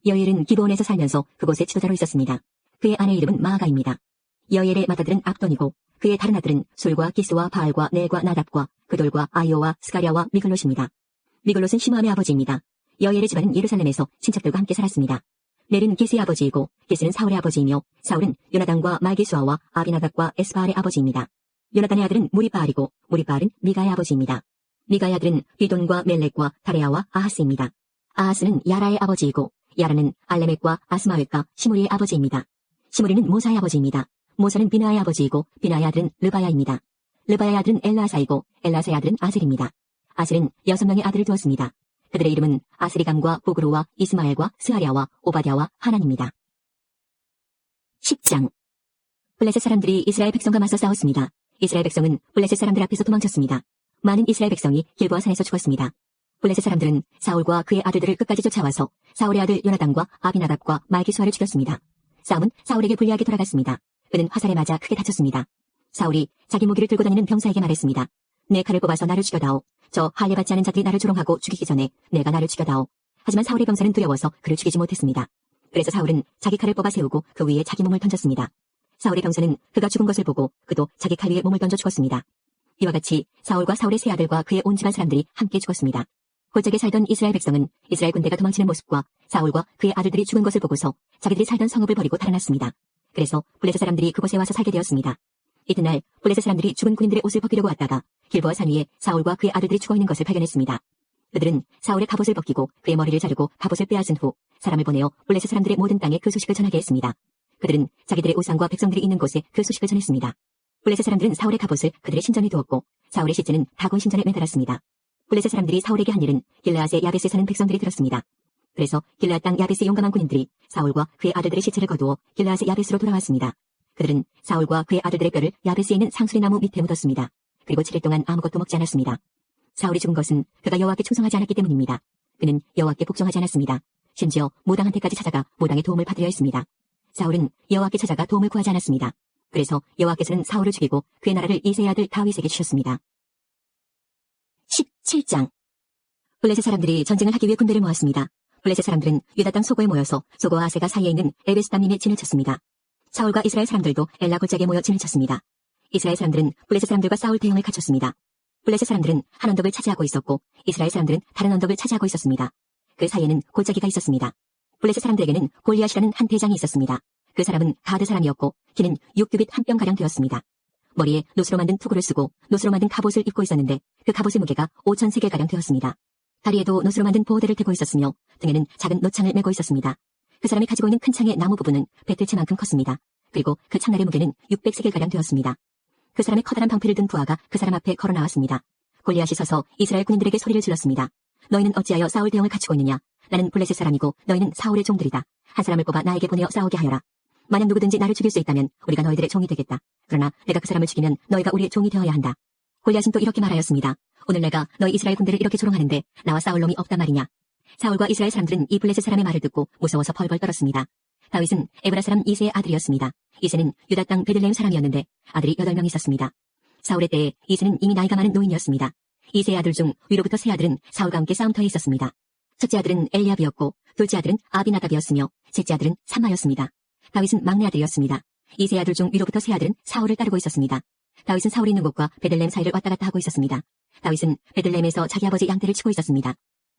여엘은 기브온에서 살면서 그곳의 지도자로 있었습니다. 그의 아내 이름은 마아가입니다. 여엘의 맏아들은 압돈이고 그의 다른 아들은 술과 기스와 바알과 넬과 나답과 그돌과 아이오와 스가랴와 미글롯입니다. 미글롯은 시므함의 아버지입니다. 여엘의 집안은 예루살렘에서 친척들과 함께 살았습니다. 넬은 기스의 아버지이고 기스는 사울의 아버지이며 사울은 요나단과 말기수아와 아비나답과 에스바알의 아버지입니다. 요나단의 아들은 무리바알이고 무리바알은 미가의 아버지입니다. 미가의 아들은 비돈과 멜렉과 다레아와 아하스입니다. 아하스는 야라의 아버지이고 야라는 알레멕과 아스마웻과 시므리의 아버지입니다. 시므리는 모사의 아버지입니다. 모사는 비나의 아버지이고 비나의 아들은 르바야입니다. 르바야의 아들은 엘라사이고 엘라사의 아들은 아셀입니다. 아셀은 6명의 아들을 두었습니다. 그들의 이름은 아스리감과 보그루와 이스마엘과 스하랴와 오바댜와 하난입니다. 10장. 블레셋 사람들이 이스라엘 백성과 맞서 싸웠습니다. 이스라엘 백성은 블레셋 사람들 앞에서 도망쳤습니다. 많은 이스라엘 백성이 길보아 산에서 죽었습니다. 블레셋 사람들은 사울과 그의 아들들을 끝까지 쫓아와서 사울의 아들 요나단과 아비나답과 말기수아를 죽였습니다. 싸움은 사울에게 불리하게 돌아갔습니다. 그는 화살에 맞아 크게 다쳤습니다. 사울이 자기 무기를 들고 다니는 병사에게 말했습니다. 내 칼을 뽑아서 나를 죽여다오. 저 할례 받지 않은 자들이 나를 조롱하고 죽이기 전에 내가 나를 죽여다오. 하지만 사울의 병사는 두려워서 그를 죽이지 못했습니다. 그래서 사울은 자기 칼을 뽑아 세우고 그 위에 자기 몸을 던졌습니다. 사울의 병사는 그가 죽은 것을 보고 그도 자기 칼 위에 몸을 던져 죽었습니다. 이와 같이 사울과 사울의 세 아들과 그의 온 집안 사람들이 함께 죽었습니다. 골짜기에 살던 이스라엘 백성은 이스라엘 군대가 도망치는 모습과 사울과 그의 아들들이 죽은 것을 보고서 자기들이 살던 성읍을 버리고 달아났습니다. 그래서 블레셋 사람들이 그곳에 와서 살게 되었습니다. 이튿날 블레셋 사람들이 죽은 군인들의 옷을 벗기려고 왔다가 길보아 산 위에 사울과 그의 아들들이 죽어있는 것을 발견했습니다. 그들은 사울의 갑옷을 벗기고 그의 머리를 자르고 갑옷을 빼앗은 후 사람을 보내어 블레셋 사람들의 모든 땅에 그 소식을 전하게 했습니다. 그들은 자기들의 우상과 백성들이 있는 곳에 그 소식을 전했습니다. 블레셋 사람들은 사울의 갑옷을 그들의 신전에 두었고 사울의 시체는 다곤 신전에 매달았습니다. 블레셋 사람들이 사울에게 한 일은 길르앗의 야베스에 사는 백성들이 들었습니다. 그래서 길르앗 땅 야베스 용감한 군인들이 사울과 그의 아들들의 시체를 거두어 길르앗의 야베스로 돌아왔습니다. 그들은 사울과 그의 아들들의 뼈를 야베스에 있는 상수리 나무 밑에 묻었습니다. 그리고 7일 동안 아무것도 먹지 않았습니다. 사울이 죽은 것은 그가 여호와께 충성하지 않았기 때문입니다. 그는 여호와께 복종하지 않았습니다. 심지어 무당한테까지 찾아가 무당의 도움을 받으려 했습니다. 사울은 여호와께 찾아가 도움을 구하지 않았습니다. 그래서 여호와께서는 사울을 죽이고 그의 나라를 이새의 아들 다윗에게 주셨습니다. 17장. 블레셋 사람들이 전쟁을 하기 위해 군대를 모았습니다. 블레셋 사람들은 유다 땅 소고에 모여서 소고와 아세가 사이에 있는 에베스담님에 진을 쳤습니다. 사울과 이스라엘 사람들도 엘라 골짜기에 모여 진을 쳤습니다. 이스라엘 사람들은 블레셋 사람들과 싸울 대형을 갖췄습니다. 블레셋 사람들은 한 언덕을 차지하고 있었고 이스라엘 사람들은 다른 언덕을 차지하고 있었습니다. 그 사이에는 골짜기가 있었습니다. 블레셋 사람들에게는 골리앗이라는 한 대장이 있었습니다. 그 사람은 가드 사람이었고 키는 6규빗 한 뼘가량 되었습니다. 머리에 노스로 만든 투구를 쓰고 노스로 만든 갑옷을 입고 있었는데 그 갑옷의 무게가 5,000세겔가량 되었습니다. 다리에도 노스로 만든 보호대를 대고 있었으며 등에는 작은 노창을 메고 있었습니다. 그 사람이 가지고 있는 큰 창의 나무 부분은 배틀채만큼 컸습니다. 그리고 그 창날의 무게는 600세겔가량 되었습니다. 그 사람의 커다란 방패를 든 부하가 그 사람 앞에 걸어 나왔습니다. 골리앗이 서서 이스라엘 군인들에게 소리를 질렀습니다. 너희는 어찌하여 사울 대형을 갖추고 있느냐? 나는 블레셋 사람이고 너희는 사울의 종들이다. 한 사람을 뽑아 나에게 보내어 싸우게 하여라. 만약 누구든지 나를 죽일 수 있다면 우리가 너희들의 종이 되겠다. 그러나 내가 그 사람을 죽이면 너희가 우리의 종이 되어야 한다. 골리앗은 또 이렇게 말하였습니다. 오늘 내가 너희 이스라엘 군대를 이렇게 조롱하는데 나와 싸울 놈이 없단 말이냐. 사울과 이스라엘 사람들은 이 블레셋 사람의 말을 듣고 무서워서 벌벌 떨었습니다. 다윗은 에브라 사람 이새의 아들이었습니다. 이새는 유다 땅 베들레헴 사람이었는데 아들이 8명 있었습니다. 사울의 때에 이새는 이미 나이가 많은 노인이었습니다. 이새의 아들 중 위로부터 세 아들은 사울과 함께 싸움터에 있었습니다. 첫째 아들은 엘리압이었고 둘째 아들은 아비나답이었으며 셋째 아들은 삼마였습니다. 다윗은 막내 아들이었습니다. 이새의 아들 중 위로부터 세 아들은 사울을 따르고 있었습니다. 다윗은 사울이 있는 곳과 베들레헴 사이를 왔다 갔다 하고 있었습니다. 다윗은 베들레헴에서 자기 아버지 양떼를 치고 있었습니다.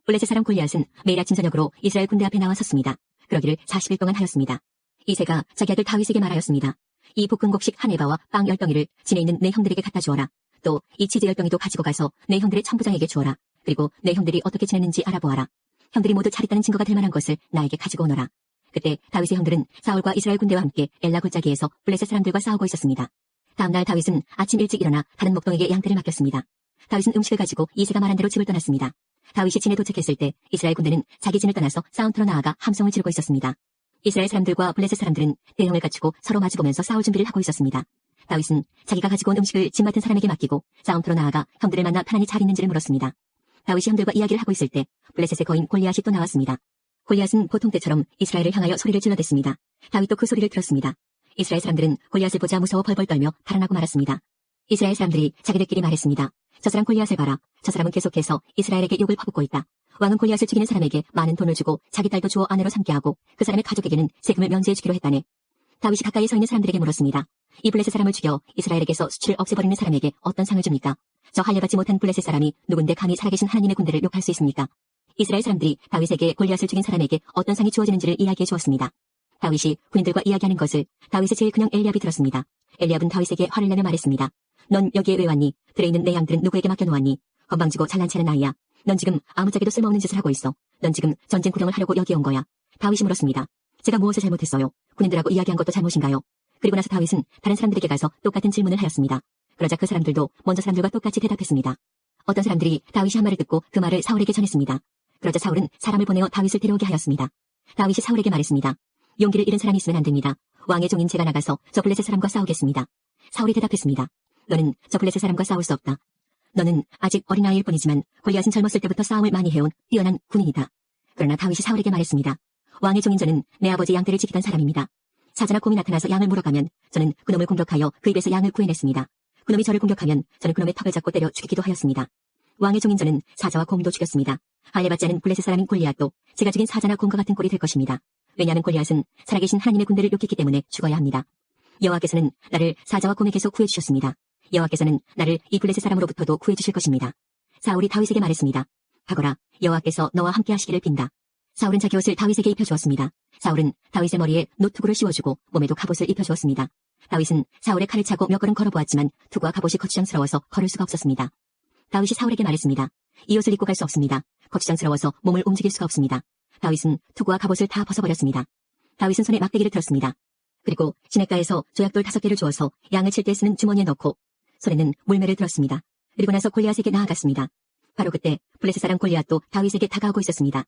블레셋 사람 골리앗은 매일 아침 저녁으로 이스라엘 군대 앞에 나와 섰습니다. 그러기를 40일 동안 하였습니다. 이새가 자기 아들 다윗에게 말하였습니다. 이 볶음곡식 한 에바와 빵 10덩이를 진에 있는 내 형들에게 갖다 주어라. 또 이 치즈 10덩이도 가지고 가서 내 형들의 천부장에게 주어라. 그리고 내 형들이 어떻게 지냈는지 알아보아라. 형들이 모두 차렸다는 증거가 될 만한 것을 나에게 가지고 오너라. 그때 다윗의 형들은 사울과 이스라엘 군대와 함께 엘라 골짜기에서 블레셋 사람들과 싸우고 있었습니다. 다음날 다윗은 아침 일찍 일어나 다른 목동에게 양떼를 맡겼습니다. 다윗은 음식을 가지고 이새가 말한 대로 집을 떠났습니다. 다윗이 진에 도착했을 때 이스라엘 군대는 자기 진을 떠나서 싸움터로 나아가 함성을 지르고 있었습니다. 이스라엘 사람들과 블레셋 사람들은 대형을 갖추고 서로 마주보면서 싸울 준비를 하고 있었습니다. 다윗은 자기가 가지고 온 음식을 집 맡은 사람에게 맡기고 싸움터로 나아가 형들을 만나 편안히 잘 있는지를 물었습니다. 다윗이 형들과 이야기를 하고 있을 때 블레셋의 거인 골리앗이 또 나왔습니다. 골리앗은 보통 때처럼 이스라엘을 향하여 소리를 질러댔습니다. 다윗도 그 소리를 들었습니다. 이스라엘 사람들은 골리앗을 보자 무서워 벌벌 떨며 달아나고 말았습니다. 이스라엘 사람들이 자기들끼리 말했습니다. 저 사람 골리앗을 봐라. 저 사람은 계속해서 이스라엘에게 욕을 퍼붓고 있다. 왕은 골리앗을 죽이는 사람에게 많은 돈을 주고 자기 딸도 주어 아내로 삼게 하고 그 사람의 가족에게는 세금을 면제해 주기로 했다네. 다윗이 가까이 서 있는 사람들에게 물었습니다. 이 블레셋 사람을 죽여 이스라엘에게서 수치를 없애버리는 사람에게 어떤 상을 줍니까? 저 할례받지 못한 블레셋 사람이 누군데 감히 살아계신 하나님의 군대를 욕할 수 있습니까? 이스라엘 사람들이 다윗에게 골리앗을 죽인 사람에게 어떤 상이 주어지는지를 이야기해 주었습니다. 다윗이 군인들과 이야기하는 것을 다윗의 제일 큰형 엘리압이 들었습니다. 엘리압은 다윗에게 화를 내며 말했습니다. 넌 여기에 왜 왔니? 들에 있는 내 양들은 누구에게 맡겨놓았니? 건방지고 잘난 체는 아이야. 넌 지금 아무짝에도 쓸모없는 짓을 하고 있어. 넌 지금 전쟁 구경을 하려고 여기 온 거야. 다윗이 물었습니다. 제가 무엇을 잘못했어요? 군인들하고 이야기한 것도 잘못인가요? 그리고 나서 다윗은 다른 사람들에게 가서 똑같은 질문을 하였습니다. 그러자 그 사람들도 먼저 사람들과 똑같이 대답했습니다. 어떤 사람들이 다윗이 한 말을 듣고 그 말을 사울에게 전했습니다. 그러자 사울은 사람을 보내어 다윗을 데려오게 하였습니다. 다윗이 사울에게 말했습니다. 용기를 잃은 사람이 있으면 안 됩니다. 왕의 종인 제가 나가서 저 블레셋 사람과 싸우겠습니다. 사울이 대답했습니다. 너는 저 블레셋 사람과 싸울 수 없다. 너는 아직 어린아이일 뿐이지만 골리앗은 젊었을 때부터 싸움을 많이 해온 뛰어난 군인이다. 그러나 다윗이 사울에게 말했습니다. 왕의 종인 저는 내 아버지 양떼를 지키던 사람입니다. 사자나 곰이 나타나서 양을 물어가면 저는 그놈을 공격하여 그 입에서 양을 구해냈습니다. 그놈이 저를 공격하면 저는 그놈의 턱을 잡고 때려 죽이기도 하였습니다. 왕의 종인 저는 사자와 곰도 죽였습니다. 할례받지 않은 블레셋 사람인 골리앗도 제가 죽인 사자나 곰과 같은 꼴이 될 것입니다. 왜냐하면 골리앗은 살아계신 하나님의 군대를 욕했기 때문에 죽어야 합니다. 여호와께서는 나를 사자와 곰에게서 구해주셨습니다. 여호와께서는 나를 이 블레셋 사람으로부터도 구해주실 것입니다. 사울이 다윗에게 말했습니다. 가거라, 여호와께서 너와 함께 하시기를 빈다. 사울은 자기 옷을 다윗에게 입혀주었습니다. 사울은 다윗의 머리에 노투구를 씌워주고 몸에도 갑옷을 입혀주었습니다. 다윗은 사울의 칼을 차고 몇 걸음 걸어보았지만 투구와 갑옷이 거추장스러워서 걸을 수가 없었습니다. 다윗이 사울에게 말했습니다. 이 옷을 입고 갈 수 없습니다. 거추장스러워서 몸을 움직일 수가 없습니다. 다윗은 투구와 갑옷을 다 벗어버렸습니다. 다윗은 손에 막대기를 들었습니다. 그리고 시냇가에서 조약돌 5개를 주어서 양을 칠 때 쓰는 주머니에 넣고 손에는 물매를 들었습니다. 그리고 나서 골리앗에게 나아갔습니다. 바로 그때 블레셋 사람 골리앗도 다윗에게 다가오고 있었습니다.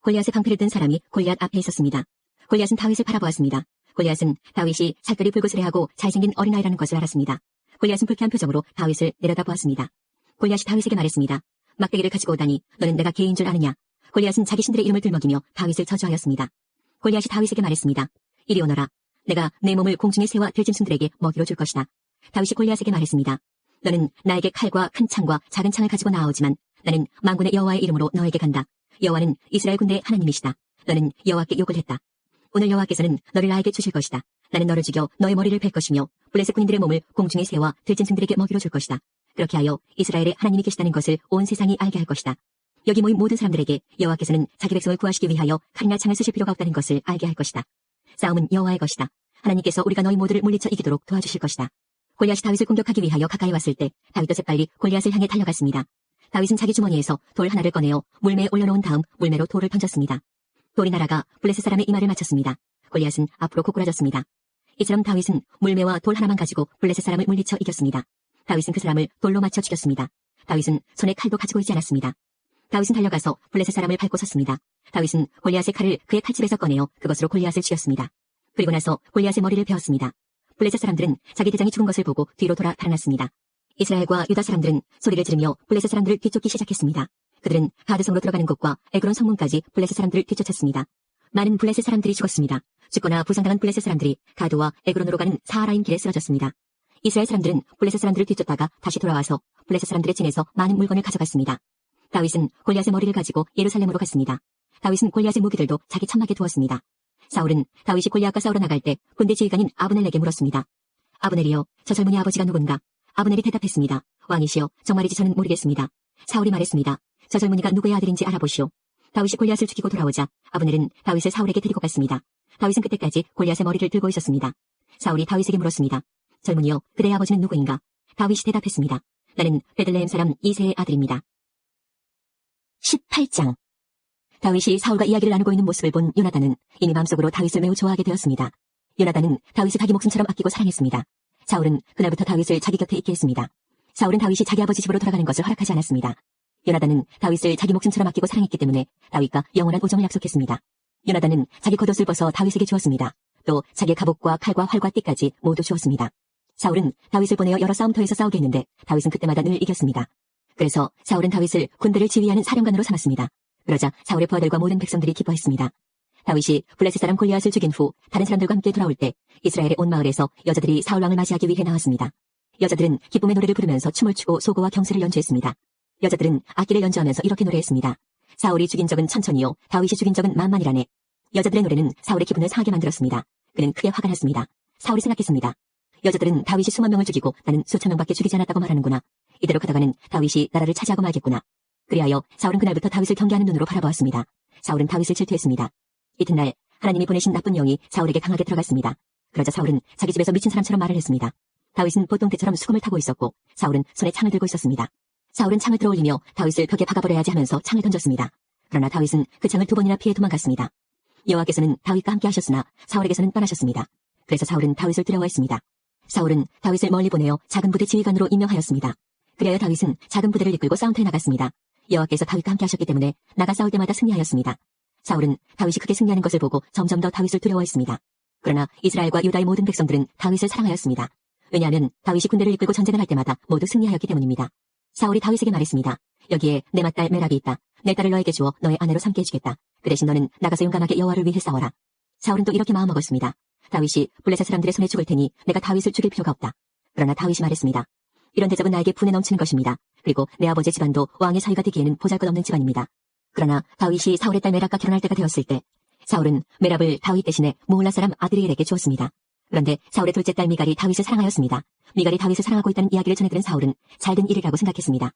골리앗의 방패를 든 사람이 골리앗 앞에 있었습니다. 골리앗은 다윗을 바라보았습니다. 골리앗은 다윗이 살결이 불그스레하고 잘생긴 어린아이라는 것을 알았습니다. 골리앗은 불쾌한 표정으로 다윗을 내려다보았습니다. 골리앗이 다윗에게 말했습니다. 막대기를 가지고 오다니 너는 내가 개인 줄 아느냐? 골리앗은 자기 신들의 이름을 들먹이며 다윗을 저주하였습니다. 골리앗이 다윗에게 말했습니다. 이리 오너라. 내가 내 몸을 공중의 새와 들짐승들에게 먹이로 줄 것이다. 다윗이 골리앗에게 말했습니다. 너는 나에게 칼과 큰 창과 작은 창을 가지고 나아오지만 나는 만군의 여호와의 이름으로 너에게 간다. 여호와는 이스라엘 군대의 하나님이시다. 너는 여호와께 욕을 했다. 오늘 여호와께서는 너를 나에게 주실 것이다. 나는 너를 죽여 너의 머리를 벨 것이며 블레셋 군인들의 몸을 공중의 새와 들짐승들에게 먹이로 줄 것이다. 그렇게 하여 이스라엘에 하나님이 계시다는 것을 온 세상이 알게 할 것이다. 여기 모인 모든 사람들에게 여호와께서는 자기 백성을 구하시기 위하여 칼이나 창을 쓰실 필요가 없다는 것을 알게 할 것이다. 싸움은 여호와의 것이다. 하나님께서 우리가 너희 모두를 물리쳐 이기도록 도와주실 것이다. 골리앗이 다윗을 공격하기 위하여 가까이 왔을 때 다윗도 재빨리 골리앗을 향해 달려갔습니다. 다윗은 자기 주머니에서 돌 하나를 꺼내어 물매에 올려놓은 다음 물매로 돌을 던졌습니다. 돌이 날아가 블레셋 사람의 이마를 맞췄습니다. 골리앗은 앞으로 고꾸라졌습니다. 이처럼 다윗은 물매와 돌 하나만 가지고 블레셋 사람을 물리쳐 이겼습니다. 다윗은 그 사람을 돌로 맞춰 죽였습니다. 다윗은 손에 칼도 가지고 있지 않았습니다. 다윗은 달려가서 블레셋 사람을 밟고 섰습니다. 다윗은 골리앗의 칼을 그의 칼집에서 꺼내어 그것으로 골리앗을 죽였습니다. 그리고 나서 골리앗의 머리를 베었습니다. 블레셋 사람들은 자기 대장이 죽은 것을 보고 뒤로 돌아 달아났습니다. 이스라엘과 유다 사람들은 소리를 지르며 블레셋 사람들을 뒤쫓기 시작했습니다. 그들은 가드성으로 들어가는 곳과 에그론 성문까지 블레셋 사람들을 뒤쫓았습니다. 많은 블레셋 사람들이 죽었습니다. 죽거나 부상당한 블레셋 사람들이 가드와 에그론으로 가는 사하라임 길에 쓰러졌습니다. 이스라엘 사람들은 블레셋 사람들을 뒤쫓다가 다시 돌아와서 블레셋 사람들의 진에서 많은 물건을 가져갔습니다. 다윗은 골리앗의 머리를 가지고 예루살렘으로 갔습니다. 다윗은 골리앗의 무기들도 자기 천막에 두었습니다. 사울은 다윗이 골리앗과 싸우러 나갈 때 군대 지휘관인 아브넬에게 물었습니다. 아브넬이여, 저 젊은이 아버지가 누군가? 아브넬이 대답했습니다. 왕이시여, 정말이지 저는 모르겠습니다. 사울이 말했습니다. 저 젊은이가 누구의 아들인지 알아보시오. 다윗이 골리앗을 죽이고 돌아오자 아브넬은 다윗을 사울에게 데리고 갔습니다. 다윗은 그때까지 골리앗의 머리를 들고 있었습니다. 사울이 다윗에게 물었습니다. 젊은이여, 그대의 아버지는 누구인가? 다윗이 대답했습니다. 나는 베들레헴 사람 이새의 아들입니다. 18장. 다윗이 사울과 이야기를 나누고 있는 모습을 본 요나단은 이미 마음속으로 다윗을 매우 좋아하게 되었습니다. 요나단은 다윗을 자기 목숨처럼 아끼고 사랑했습니다. 사울은 그날부터 다윗을 자기 곁에 있게 했습니다. 사울은 다윗이 자기 아버지 집으로 돌아가는 것을 허락하지 않았습니다. 요나단은 다윗을 자기 목숨처럼 아끼고 사랑했기 때문에 다윗과 영원한 우정을 약속했습니다. 요나단은 자기 겉옷을 벗어 다윗에게 주었습니다. 또 자기의 갑옷과 칼과 활과 띠까지 모두 주었습니다. 사울은 다윗을 보내어 여러 싸움터에서 싸우게 했는데 다윗은 그때마다 늘 이겼습니다. 그래서 사울은 다윗을 군대를 지휘하는 사령관으로 삼았습니다. 그러자 사울의 부하들과 모든 백성들이 기뻐했습니다. 다윗이 블레셋 사람 골리앗을 죽인 후 다른 사람들과 함께 돌아올 때 이스라엘의 온 마을에서 여자들이 사울 왕을 맞이하기 위해 나왔습니다. 여자들은 기쁨의 노래를 부르면서 춤을 추고 소고와 경수를 연주했습니다. 여자들은 악기를 연주하면서 이렇게 노래했습니다. 사울이 죽인 적은 천천히요, 다윗이 죽인 적은 만만이라네. 여자들의 노래는 사울의 기분을 상하게 만들었습니다. 그는 크게 화가 났습니다. 사울이 생각했습니다. 여자들은 다윗이 수만 명을 죽이고 나는 수천 명밖에 죽이지 않았다고 말하는구나. 이대로 가다가는 다윗이 나라를 차지하고 말겠구나. 그리하여 사울은 그날부터 다윗을 경계하는 눈으로 바라보았습니다. 사울은 다윗을 질투했습니다. 이튿날 하나님이 보내신 나쁜 영이 사울에게 강하게 들어갔습니다. 그러자 사울은 자기 집에서 미친 사람처럼 말을 했습니다. 다윗은 보통 때처럼 수금을 타고 있었고 사울은 손에 창을 들고 있었습니다. 사울은 창을 들어올리며 다윗을 벽에 박아버려야지 하면서 창을 던졌습니다. 그러나 다윗은 그 창을 2번이나 피해 도망갔습니다. 여호와께서는 다윗과 함께 하셨으나 사울에게서는 떠나셨습니다. 그래서 사울은 다윗을 두려워했습니다. 사울은 다윗을 멀리 보내어 작은 부대 지휘관으로 임명하였습니다. 그리하여 다윗은 작은 부대를 이끌고 싸움터에 나갔습니다. 여호와께서 다윗과 함께 하셨기 때문에 나가 싸울 때마다 승리하였습니다. 사울은 다윗이 크게 승리하는 것을 보고 점점 더 다윗을 두려워했습니다. 그러나 이스라엘과 유다의 모든 백성들은 다윗을 사랑하였습니다. 왜냐하면 다윗이 군대를 이끌고 전쟁을 할 때마다 모두 승리하였기 때문입니다. 사울이 다윗에게 말했습니다. 여기에 내 맏딸 메랍이 있다. 내 딸을 너에게 주어 너의 아내로 삼게 해주겠다. 그 대신 너는 나가서 용감하게 여호와를 위해 싸워라. 사울은 또 이렇게 마음먹었습니다. 다윗이 블레셋 사람들의 손에 죽을 테니 내가 다윗을 죽일 필요가 없다. 그러나 다윗이 말했습니다. 이런 대접은 나에게 분에 넘치는 것입니다. 그리고 내 아버지의 집안도 왕의 사위가 되기에는 보잘것없는 집안입니다. 그러나 다윗이 사울의 딸 메랍과 결혼할 때가 되었을 때 사울은 메랍을 다윗 대신에 무울라 사람 아드리엘에게 주었습니다. 그런데 사울의 둘째 딸 미갈이 다윗을 사랑하였습니다. 미갈이 다윗을 사랑하고 있다는 이야기를 전해 들은 사울은 잘된 일이라고 생각했습니다.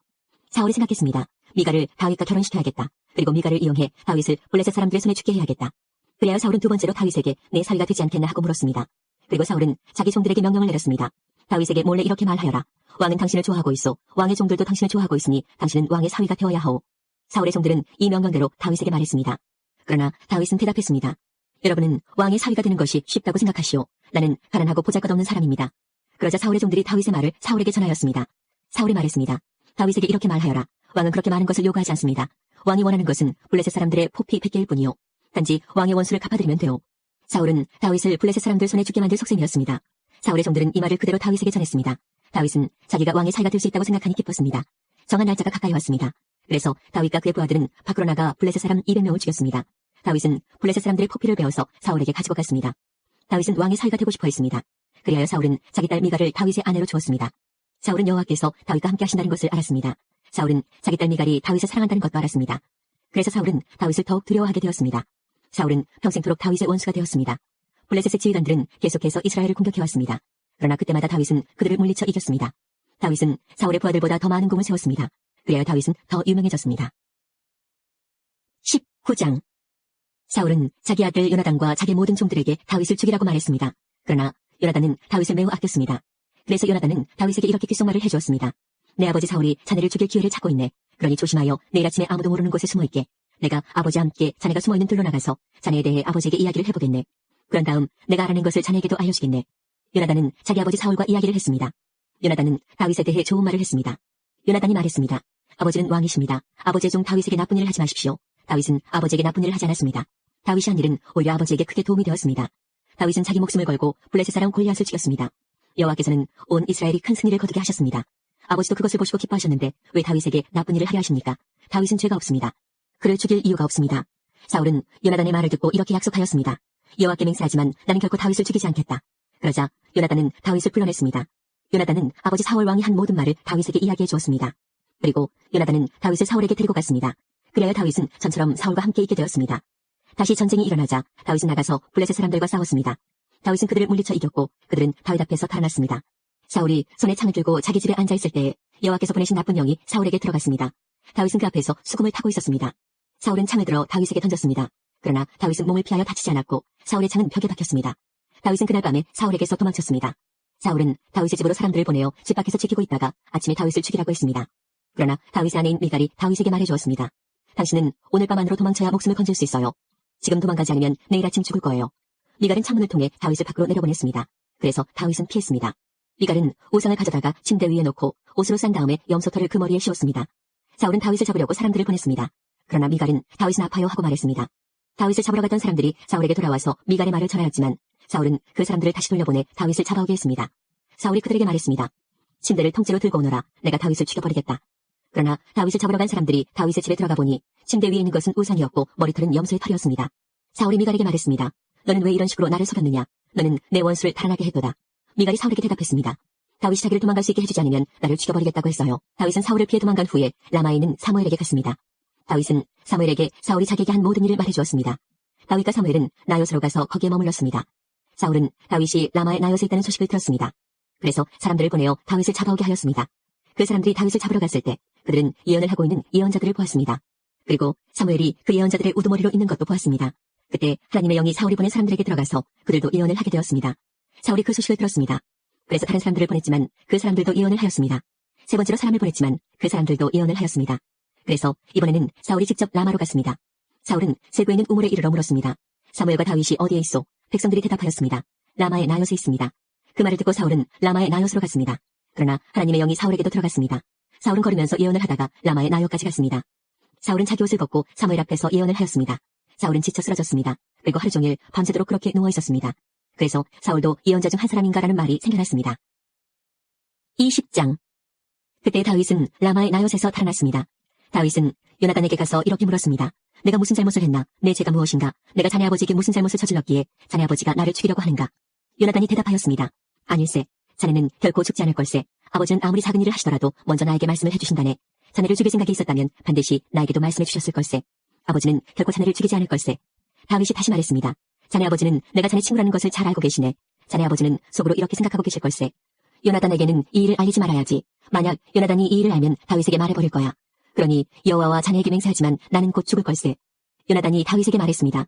사울이 생각했습니다. 미갈을 다윗과 결혼시켜야겠다. 그리고 미갈을 이용해 다윗을 블레셋 사람들의 손에 죽게 해야겠다. 그래야 사울은 두 번째로 다윗에게 내 사위가 되지 않겠나 하고 물었습니다. 그리고 사울은 자기 종들에게 명령을 내렸습니다. 다윗에게 몰래 이렇게 말하여라. 왕은 당신을 좋아하고 있어. 왕의 종들도 당신을 좋아하고 있으니 당신은 왕의 사위가 되어야 하오. 사울의 종들은 이 명령대로 다윗에게 말했습니다. 그러나 다윗은 대답했습니다. 여러분은 왕의 사위가 되는 것이 쉽다고 생각하시오. 나는 가난하고 보잘것없는 사람입니다. 그러자 사울의 종들이 다윗의 말을 사울에게 전하였습니다. 사울이 말했습니다. 다윗에게 이렇게 말하여라. 왕은 그렇게 많은 것을 요구하지 않습니다. 왕이 원하는 것은 블레셋 사람들의 포피 100개일 뿐이요. 단지 왕의 원수를 갚아드리면 돼요. 사울은 다윗을 블레셋 사람들 손에 죽게 만들 속셈이었습니다. 사울의 종들은 이 말을 그대로 다윗에게 전했습니다. 다윗은 자기가 왕의 사위가 될 수 있다고 생각하니 기뻤습니다. 정한 날짜가 가까이 왔습니다. 그래서 다윗과 그의 부하들은 밖으로 나가 블레셋 사람 200명을 죽였습니다. 다윗은 블레셋 사람들의 포피를 베어서 사울에게 가지고 갔습니다. 다윗은 왕의 사위가 되고 싶어 했습니다. 그리하여 사울은 자기 딸 미갈을 다윗의 아내로 주었습니다. 사울은 여호와께서 다윗과 함께 하신다는 것을 알았습니다. 사울은 자기 딸 미갈이 다윗을 사랑한다는 것도 알았습니다. 그래서 사울은 다윗을 더욱 두려워하게 되었습니다. 사울은 평생토록 다윗의 원수가 되었습니다. 블레셋의 지휘관들은 계속해서 이스라엘을 공격해왔습니다. 그러나 그때마다 다윗은 그들을 물리쳐 이겼습니다. 다윗은 사울의 부하들보다 더 많은 공을 세웠습니다. 그래야 다윗은 더 유명해졌습니다. 19장. 사울은 자기 아들 요나단과 자기 모든 종들에게 다윗을 죽이라고 말했습니다. 그러나 요나단은 다윗을 매우 아꼈습니다. 그래서 요나단은 다윗에게 이렇게 귓속말을 해주었습니다. 내 아버지 사울이 자네를 죽일 기회를 찾고 있네. 그러니 조심하여 내일 아침에 아무도 모르는 곳에 숨어있게. 내가 아버지와 함께 자네가 숨어있는 들로 나가서 자네에 대해 아버지에게 이야기를 해보겠네. 그런 다음 내가 알아낸 것을 자네에게도 알려주겠네. 요나단은 자기 아버지 사울과 이야기를 했습니다. 요나단은 다윗에 대해 좋은 말을 했습니다. 요나단이 말했습니다. 아버지는 왕이십니다. 아버지의 종 다윗에게 나쁜 일을 하지 마십시오. 다윗은 아버지에게 나쁜 일을 하지 않았습니다. 다윗이 한 일은 오히려 아버지에게 크게 도움이 되었습니다. 다윗은 자기 목숨을 걸고 블레셋 사람 골리앗을 죽였습니다. 여호와께서는 온 이스라엘이 큰 승리를 거두게 하셨습니다. 아버지도 그것을 보시고 기뻐하셨는데 왜 다윗에게 나쁜 일을 하려 하십니까? 다윗은 죄가 없습니다. 그를 죽일 이유가 없습니다. 사울은 요나단의 말을 듣고 이렇게 약속하였습니다. 여호와께 맹세하지만 나는 결코 다윗을 죽이지 않겠다. 그러자 요나단은 다윗을 불러냈습니다. 요나단은 아버지 사울 왕이 한 모든 말을 다윗에게 이야기해 주었습니다. 그리고 요나단은 다윗을 사울에게 데리고 갔습니다. 그래야 다윗은 전처럼 사울과 함께 있게 되었습니다. 다시 전쟁이 일어나자 다윗은 나가서 블레셋 사람들과 싸웠습니다. 다윗은 그들을 물리쳐 이겼고 그들은 다윗 앞에서 달아났습니다. 사울이 손에 창을 들고 자기 집에 앉아있을 때에 여호와께서 보내신 나쁜 영이 사울에게 들어갔습니다. 다윗은 그 앞에서 수금을 타고 있었습니다. 사울은 창을 들어 다윗에게 던졌습니다. 그러나 다윗은 몸을 피하여 다치지 않았고 사울의 창은 벽에 박혔습니다. 다윗은 그날 밤에 사울에게서 도망쳤습니다. 사울은 다윗의 집으로 사람들을 보내어 집 밖에서 지키고 있다가 아침에 다윗을 죽이라고 했습니다. 그러나 다윗의 아내인 미갈이 다윗에게 말해주었습니다. 당신은 오늘 밤 안으로 도망쳐야 목숨을 건질 수 있어요. 지금 도망가지 않으면 내일 아침 죽을 거예요. 미갈은 창문을 통해 다윗을 밖으로 내려보냈습니다. 그래서 다윗은 피했습니다. 미갈은 우상을 가져다가 침대 위에 놓고 옷으로 싼 다음에 염소털을 그 머리에 씌웠습니다. 사울은 다윗을 잡으려고 사람들을 보냈습니다. 그러나 미갈은 다윗은 아파요 하고 말했습니다. 다윗을 잡으러 갔던 사람들이 사울에게 돌아와서 미갈의 말을 전하였지만 사울은 그 사람들을 다시 돌려보내 다윗을 잡아오게 했습니다. 사울이 그들에게 말했습니다. 침대를 통째로 들고 오너라. 내가 다윗을 죽여버리겠다. 그러나 다윗을 잡으러 간 사람들이 다윗의 집에 들어가 보니 침대 위에 있는 것은 우상이었고 머리털은 염소의 털이었습니다. 사울이 미갈에게 말했습니다. 너는 왜 이런 식으로 나를 속였느냐? 너는 내 원수를 달아나게 했도다. 미갈이 사울에게 대답했습니다. 다윗이 자기를 도망갈 수 있게 해주지 않으면 나를 죽여버리겠다고 했어요. 다윗은 사울을 피해 도망간 후에 라마에 있는 사무엘에게 갔습니다. 다윗은 사무엘에게 사울이 자기에게 한 모든 일을 말해주었습니다. 다윗과 사무엘은 나요스로 가서 거기에 머물렀습니다. 사울은 다윗이 라마의 나요스에 있다는 소식을 들었습니다. 그래서 사람들을 보내어 다윗을 잡아오게 하였습니다. 그 사람들이 다윗을 잡으러 갔을 때 그들은 예언을 하고 있는 예언자들을 보았습니다. 그리고 사무엘이 그 예언자들의 우두머리로 있는 것도 보았습니다. 그때 하나님의 영이 사울이 보낸 사람들에게 들어가서 그들도 예언을 하게 되었습니다. 사울이 그 소식을 들었습니다. 그래서 다른 사람들을 보냈지만 그 사람들도 예언을 하였습니다. 세 번째로 사람을 보냈지만 그 사람들도 예언을 하였습니다. 그래서 이번에는 사울이 직접 라마로 갔습니다. 사울은 세구에 있는 우물에 이르러 물었습니다. 사무엘과 다윗이 어디에 있소? 백성들이 대답하였습니다. 라마의 나요스에 있습니다. 그 말을 듣고 사울은 라마의 나요스로 갔습니다. 그러나 하나님의 영이 사울에게도 들어갔습니다. 사울은 걸으면서 예언을 하다가 라마의 나요까지 갔습니다. 사울은 자기 옷을 벗고 사무엘 앞에서 예언을 하였습니다. 사울은 지쳐 쓰러졌습니다. 그리고 하루 종일 밤새도록 그렇게 누워 있었습니다. 그래서 사울도 예언자 중 한 사람인가라는 말이 생겨났습니다. 20장. 그때 다윗은 라마의 나요스에서 달아났습니다. 다윗은 요나단에게 가서 이렇게 물었습니다. 내가 무슨 잘못을 했나? 내 죄가 무엇인가? 내가 자네 아버지에게 무슨 잘못을 저질렀기에 자네 아버지가 나를 죽이려고 하는가? 요나단이 대답하였습니다. 아닐세. 자네는 결코 죽지 않을 걸세. 아버지는 아무리 작은 일을 하시더라도 먼저 나에게 말씀을 해주신다네. 자네를 죽일 생각이 있었다면 반드시 나에게도 말씀해 주셨을 걸세. 아버지는 결코 자네를 죽이지 않을 걸세. 다윗이 다시 말했습니다. 자네 아버지는 내가 자네 친구라는 것을 잘 알고 계시네. 자네 아버지는 속으로 이렇게 생각하고 계실 걸세. 요나단에게는 이 일을 알리지 말아야지. 만약 요나단이 이 일을 알면 다윗에게 말해버릴 거야. 그러니 여호와와 자네에게 맹세하지만 나는 곧 죽을 걸세. 요나단이 다윗에게 말했습니다.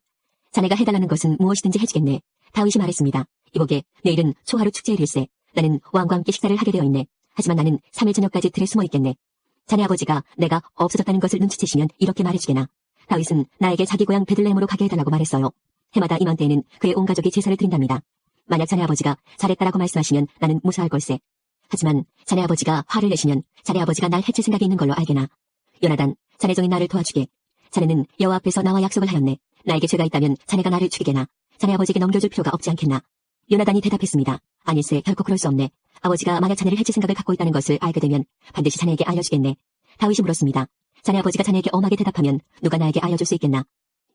자네가 해달라는 것은 무엇이든지 해주겠네. 다윗이 말했습니다. 이보게 내일은 초하루 축제일일세. 나는 왕과 함께 식사를 하게 되어 있네. 하지만 나는 3일 저녁까지 들에 숨어 있겠네. 자네 아버지가 내가 없어졌다는 것을 눈치채시면 이렇게 말해주게나. 다윗은 나에게 자기 고향 베들레헴으로 가게 해달라고 말했어요. 해마다 이맘때에는 그의 온 가족이 제사를 드린답니다. 만약 자네 아버지가 잘했다라고 말씀하시면 나는 무사할 걸세. 하지만 자네 아버지가 화를 내시면 자네 아버지가 날 해칠 생각이 있는 걸로 알게나. 요나단, 자네 종이 나를 도와주게. 자네는 여호와 앞에서 나와 약속을 하였네. 나에게 죄가 있다면 자네가 나를 죽이게나. 자네 아버지에게 넘겨줄 필요가 없지 않겠나. 요나단이 대답했습니다. 아닐세, 결코 그럴 수 없네. 아버지가 만약 자네를 해칠 생각을 갖고 있다는 것을 알게 되면 반드시 자네에게 알려주겠네. 다윗이 물었습니다. 자네 아버지가 자네에게 엄하게 대답하면 누가 나에게 알려줄 수 있겠나.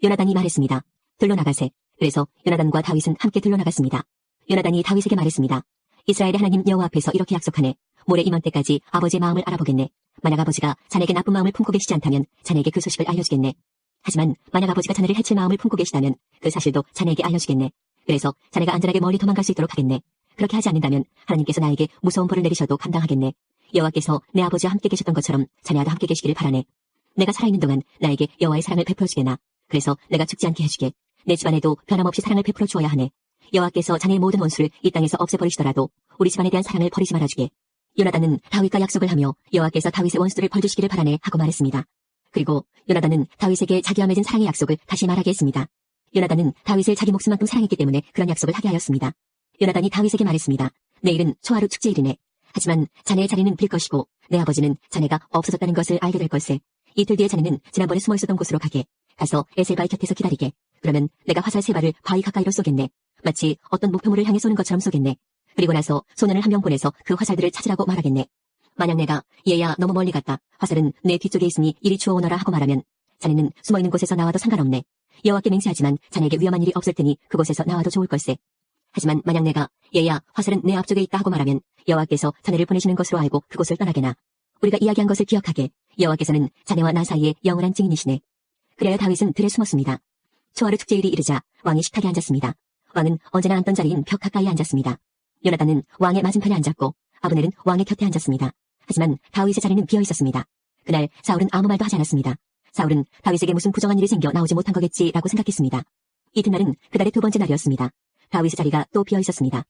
요나단이 말했습니다. 들로 나가세. 그래서 요나단과 다윗은 함께 들로 나갔습니다. 요나단이 다윗에게 말했습니다. 이스라엘의 하나님 여호와 앞에서 이렇게 약속하네. 모레 이맘때까지 아버지의 마음을 알아보겠네. 만약 아버지가 자네에게 나쁜 마음을 품고 계시지 않다면 자네에게 그 소식을 알려주겠네. 하지만 만약 아버지가 자네를 해칠 마음을 품고 계시다면 그 사실도 자네에게 알려주겠네. 그래서 자네가 안전하게 멀리 도망갈 수 있도록 하겠네. 그렇게 하지 않는다면 하나님께서 나에게 무서운 벌을 내리셔도 감당하겠네. 여호와께서 내 아버지와 함께 계셨던 것처럼 자네와도 함께 계시기를 바라네. 내가 살아있는 동안 나에게 여호와의 사랑을 베풀어 주게나. 그래서 내가 죽지 않게 해주게. 내 집안에도 변함없이 사랑을 베풀어 주어야 하네. 여호와께서 자네의 모든 원수를 이 땅에서 없애버리시더라도 우리 집안에 대한 사랑을 버리지 말아주게. 요나단은 다윗과 약속을 하며 여호와께서 다윗의 원수들을 벌주시기를 바라네 하고 말했습니다. 그리고 요나단은 다윗에게 자기와 맺은 사랑의 약속을 다시 말하게 했습니다. 요나단은 다윗을 자기 목숨만큼 사랑했기 때문에 그런 약속을 하게 하였습니다. 요나단이 다윗에게 말했습니다. 내일은 초하루 축제일이네. 하지만 자네의 자리는 빌 것이고 내 아버지는 자네가 없어졌다는 것을 알게 될 걸세. 이틀 뒤에 자네는 지난번에 숨어 있었던 곳으로 가서 에셀바의 곁에서 기다리게. 그러면 내가 화살 3발을 바위 가까이로 쏘겠네. 마치 어떤 목표물을 향해 쏘는 것처럼 쏘겠네. 그리고 나서 소년을 한 명 보내서 그 화살들을 찾으라고 말하겠네. 만약 내가 얘야 너무 멀리 갔다. 화살은 내 뒤쪽에 있으니 이리 주워 오너라 하고 말하면 자네는 숨어있는 곳에서 나와도 상관없네. 여호와께 맹세하지만 자네에게 위험한 일이 없을 테니 그곳에서 나와도 좋을 걸세. 하지만 만약 내가 얘야 화살은 내 앞쪽에 있다 하고 말하면 여호와께서 자네를 보내시는 것으로 알고 그곳을 떠나게나. 우리가 이야기한 것을 기억하게. 여호와께서는 자네와 나 사이에 영원한 증인이시네. 그래야 다윗은 들에 숨었습니다. 초하루 축제일이 이르자 왕이 식탁에 앉았습니다. 왕은 언제나 앉던 자리인 벽 가까이에 앉았습니다. 요나단은 왕의 맞은편에 앉았고 아브넬은 왕의 곁에 앉았습니다. 하지만 다윗의 자리는 비어 있었습니다. 그날 사울은 아무 말도 하지 않았습니다. 사울은 다윗에게 무슨 부정한 일이 생겨 나오지 못한 거겠지라고 생각했습니다. 이튿날은 그달의 2번째 날이었습니다. 다윗의 자리가 또 비어 있었습니다.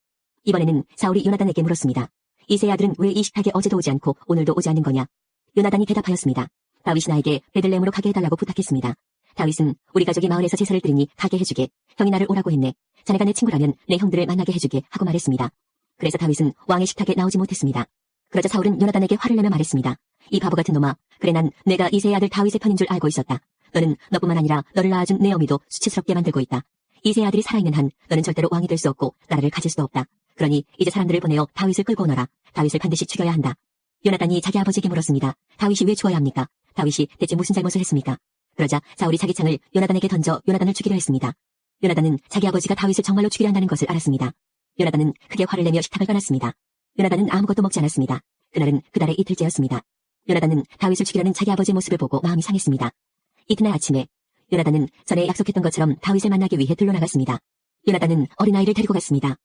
이번에는 사울이 요나단에게 물었습니다. 이새의 아들은 왜 이 식탁에 어제도 오지 않고 오늘도 오지 않는 거냐? 요나단이 대답하였습니다. 다윗이 나에게 베들레헴으로 가게 해달라고 부탁했습니다. 다윗은 우리 가족이 마을에서 제사를 드리니 가게 해주게. 형이 나를 오라고 했네. 자네가 내 친구라면 내 형들을 만나게 해주게 하고 말했습니다. 그래서 다윗은 왕의 식탁에 나오지 못했습니다. 그러자 사울은 요나단에게 화를 내며 말했습니다. 이 바보 같은 놈아. 그래 난 내가 이새의 아들 다윗의 편인 줄 알고 있었다. 너는 너뿐만 아니라 너를 낳아준 내 어미도 수치스럽게 만들고 있다. 이새의 아들이 살아있는 한 너는 절대로 왕이 될 수 없고 나라를 가질 수도 없다. 그러니 이제 사람들을 보내어 다윗을 끌고 오너라. 다윗을 반드시 죽여야 한다. 요나단이 자기 아버지에게 물었습니다. 다윗이 왜 죽어야 합니까? 다윗이 대체 무슨 잘못을 했습니까? 그러자 사울이 자기 창을 요나단에게 던져 요나단을 죽이려 했습니다. 요나단은 자기 아버지가 다윗을 정말로 죽이려 한다는 것을 알았습니다. 요나단은 크게 화를 내며 식탁을 떠났습니다. 요나단은 아무것도 먹지 않았습니다. 그날은 그달의 이틀째였습니다. 요나단은 다윗을 죽이려는 자기 아버지의 모습을 보고 마음이 상했습니다. 이튿날 아침에 요나단은 전에 약속했던 것처럼 다윗을 만나기 위해 들러 나갔습니다. 요나단은 어린아이를 데리고 갔습니다.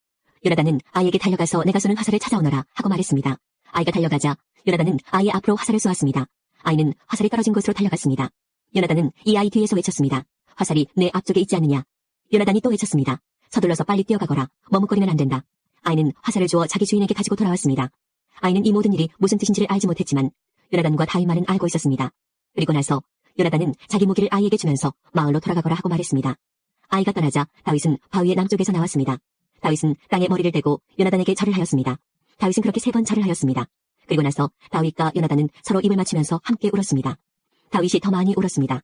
요나단은 아이에게 달려가서 내가 쏘는 화살을 찾아오너라 하고 말했습니다. 아이가 달려가자 요나단은 아이 앞으로 화살을 쏘았습니다. 아이는 화살이 떨어진 곳으로 달려갔습니다. 요나단은 이 아이 뒤에서 외쳤습니다. 화살이 내 앞쪽에 있지 않느냐. 요나단이 또 외쳤습니다. 서둘러서 빨리 뛰어가거라. 머뭇거리면 안 된다. 아이는 화살을 주어 자기 주인에게 가지고 돌아왔습니다. 아이는 이 모든 일이 무슨 뜻인지를 알지 못했지만 요나단과 다윗만은 알고 있었습니다. 그리고 나서 요나단은 자기 무기를 아이에게 주면서 마을로 돌아가거라 하고 말했습니다. 아이가 떠나자 다윗은 바위의 남쪽에서 나왔습니다. 다윗은 땅에 머리를 대고 요나단에게 절을 하였습니다. 다윗은 그렇게 3번 절을 하였습니다. 그리고 나서 다윗과 요나단은 서로 입을 맞추면서 함께 울었습니다. 다윗이 더 많이 울었습니다.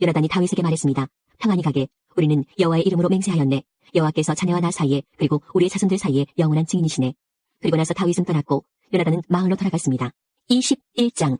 요나단이 다윗에게 말했습니다. 평안히 가게. 우리는 여호와의 이름으로 맹세하였네. 여호와께서 자네와 나 사이에 그리고 우리의 자손들 사이에 영원한 증인이시네. 그리고 나서 다윗은 떠났고 요나단은 마을로 돌아갔습니다. 21장.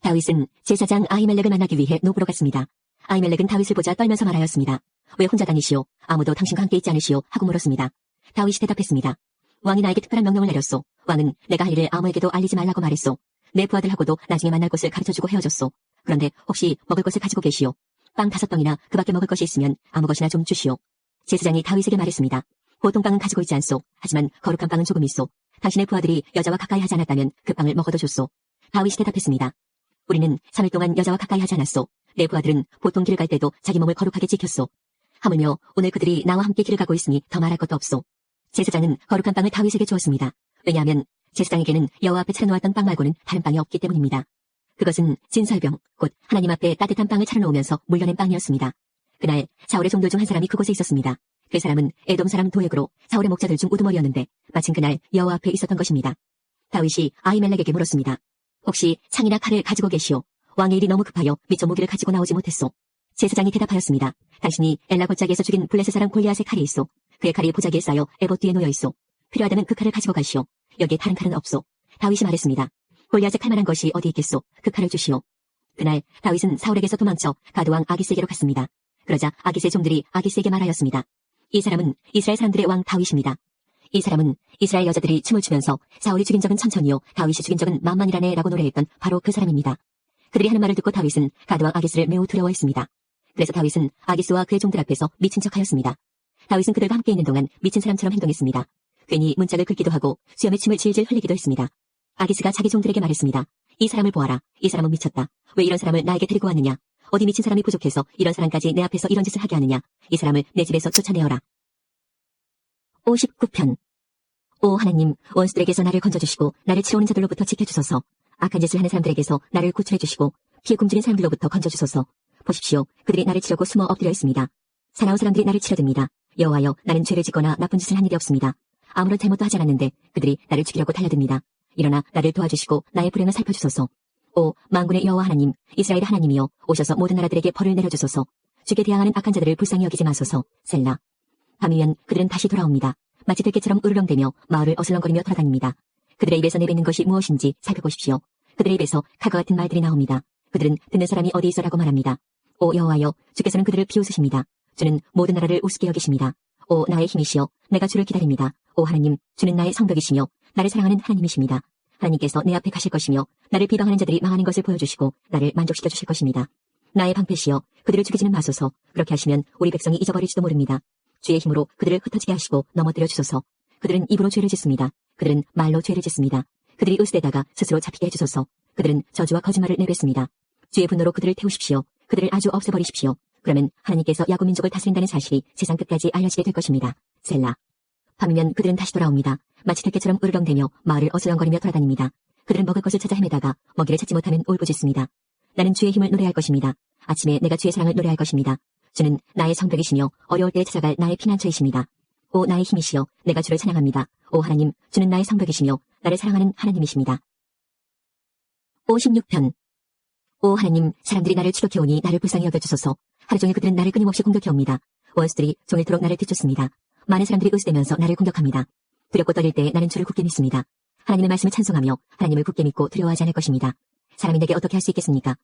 다윗은 제사장 아히멜렉을 만나기 위해 노브로 갔습니다. 아히멜렉은 다윗을 보자 떨면서 말하였습니다. 왜 혼자 다니시오? 아무도 당신과 함께 있지 않으시오? 하고 물었습니다. 다윗이 대답했습니다. 왕이 나에게 특별한 명령을 내렸소. 왕은 내가 할 일을 아무에게도 알리지 말라고 말했소. 내 부하들하고도 나중에 만날 곳을 가르쳐주고 헤어졌소. 그런데 혹시 먹을 것을 가지고 계시오? 빵 5덩이나 그 밖에 먹을 것이 있으면 아무 것이나 좀 주시오. 제사장이 다윗에게 말했습니다. 보통 빵은 가지고 있지 않소. 하지만 거룩한 빵은 조금 있소. 당신의 부하들이 여자와 가까이 하지 않았다면 그 빵을 먹어도 줬소. 다윗이 대답했습니다. 우리는 3일 동안 여자와 가까이 하지 않았소. 내 부하들은 보통 길을 갈 때도 자기 몸을 거룩하게 지켰소. 하물며 오늘 그들이 나와 함께 길을 가고 있으니 더 말할 것도 없소. 제사장은 거룩한 빵을 다윗에게 주었습니다. 왜냐하면 제사장에게는 여호와 앞에 차려놓았던 빵 말고는 다른 빵이 없기 때문입니다. 그것은 진설병, 곧 하나님 앞에 따뜻한 빵을 차려놓으면서 물려낸 빵이었습니다. 그날 사울의 종들 중 한 사람이 그곳에 있었습니다. 그 사람은 에돔 사람 도액으로 사울의 목자들 중 우두머리였는데 마침 그날 여호와 앞에 있었던 것입니다. 다윗이 아히멜렉에게 물었습니다. 혹시 창이나 칼을 가지고 계시오? 왕의 일이 너무 급하여 미처 무기를 가지고 나오지 못했소. 제사장이 대답하였습니다. 당신이 엘라 골짜기에서 죽인 블레셋 사람 골리앗의 칼이 있소. 그의 칼이 보자기에 쌓여 에봇 뒤에 놓여 있소. 필요하다면 그 칼을 가지고 가시오. 여기에 다른 칼은 없소. 다윗이 말했습니다. 골리앗의 칼만한 것이 어디 있겠소. 그 칼을 주시오. 그날 다윗은 사울에게서 도망쳐 가드왕 아기스에게로 갔습니다. 그러자 아기스의 종들이 아기스에게 말하였습니다. 이 사람은 이스라엘 사람들의 왕 다윗입니다. 이 사람은 이스라엘 여자들이 춤을 추면서 사울이 죽인 적은 천천히요 다윗이 죽인 적은 만만이라네 라고 노래했던 바로 그 사람입니다. 그들이 하는 말을 듣고 다윗은 가드왕 아기스를 매우 두려워했습니다. 그래서 다윗은 아기스와 그의 종들 앞에서 미친 척하였습니다. 다윗은 그들과 함께 있는 동안 미친 사람처럼 행동했습니다. 괜히 문짝을 긁기도 하고 수염에 침을 질질 흘리기도 했습니다. 아기스가 자기 종들에게 말했습니다. 이 사람을 보아라. 이 사람은 미쳤다. 왜 이런 사람을 나에게 데리고 왔느냐? 어디 미친 사람이 부족해서 이런 사람까지 내 앞에서 이런 짓을 하게 하느냐? 이 사람을 내 집에서 쫓아내어라. 59편. 오 하나님, 원수들에게서 나를 건져주시고 나를 치러오는 자들로부터 지켜주소서. 악한 짓을 하는 사람들에게서 나를 구출해주시고 피해 굶주린 사람들로부터 건져주소서. 보십시오. 그들이 나를 치려고 숨어 엎드려 있습니다. 사나운 사람들이 나를 치려듭니다. 여호와여, 나는 죄를 짓거나 나쁜 짓을 한 일이 없습니다. 아무런 잘못도 하지 않았는데 그들이 나를 죽이려고 달려듭니다. 일어나 나를 도와주시고 나의 불행을 살펴주소서. 오 만군의 여호와 하나님, 이스라엘의 하나님이여, 오셔서 모든 나라들에게 벌을 내려주소서. 주께 대항하는 악한 자들을 불쌍히 여기지 마소서. 셀라. 밤이면 그들은 다시 돌아옵니다. 마치 들깨처럼 으르렁대며 마을을 어슬렁거리며 돌아다닙니다. 그들의 입에서 내뱉는 것이 무엇인지 살펴보십시오. 그들의 입에서 칼과 같은 말들이 나옵니다. 그들은 듣는 사람이 어디 있어라고 말합니다. 오 여호와여, 주께서는 그들을 비웃으십니다. 주는 모든 나라를 우습게 여기십니다. 오 나의 힘이시여, 내가 주를 기다립니다. 오 하나님, 주는 나의 성벽이시며 나를 사랑하는 하나님이십니다. 하나님께서 내 앞에 가실 것이며 나를 비방하는 자들이 망하는 것을 보여주시고 나를 만족시켜 주실 것입니다. 나의 방패시여, 그들을 죽이지는 마소서. 그렇게 하시면 우리 백성이 잊어버릴지도 모릅니다. 주의 힘으로 그들을 흩어지게 하시고 넘어뜨려 주소서. 그들은 입으로 죄를 짓습니다. 그들은 말로 죄를 짓습니다. 그들이 으스대다가 스스로 잡히게 해주소서. 그들은 저주와 거짓말을 내뱉습니다. 주의 분노로 그들을 태우십시오. 그들을 아주 없애버리십시오. 그러면 하나님께서 야곱 민족을 다스린다는 사실이 세상 끝까지 알려지게 될 것입니다. 셀라. 밤이면 그들은 다시 돌아옵니다. 마치 들깨처럼 으르렁대며 마을을 어슬렁거리며 돌아다닙니다. 그들은 먹을 것을 찾아 헤매다가 먹이를 찾지 못하면 울부짖습니다. 나는 주의 힘을 노래할 것입니다. 아침에 내가 주의 사랑을 노래할 것입니다. 주는 나의 성벽이시며 어려울 때에 찾아갈 나의 피난처이십니다. 오 나의 힘이시여, 내가 주를 찬양합니다. 오 하나님, 주는 나의 성벽이시며 나를 사랑하는 하나님이십니다. 56편. 오 하나님, 사람들이 나를 추격해오니 나를 불쌍히 여겨주소서. 하루 종일 그들은 나를 끊임없이 공격해옵니다. 원수들이 종일토록 나를 뒤쫓습니다. 많은 사람들이 으스대면서 나를 공격합니다. 두렵고 떨릴 때 나는 주를 굳게 믿습니다. 하나님의 말씀을 찬송하며 하나님을 굳게 믿고 두려워하지 않을 것입니다. 사람이 내게 어떻게 할 수 있겠습니까?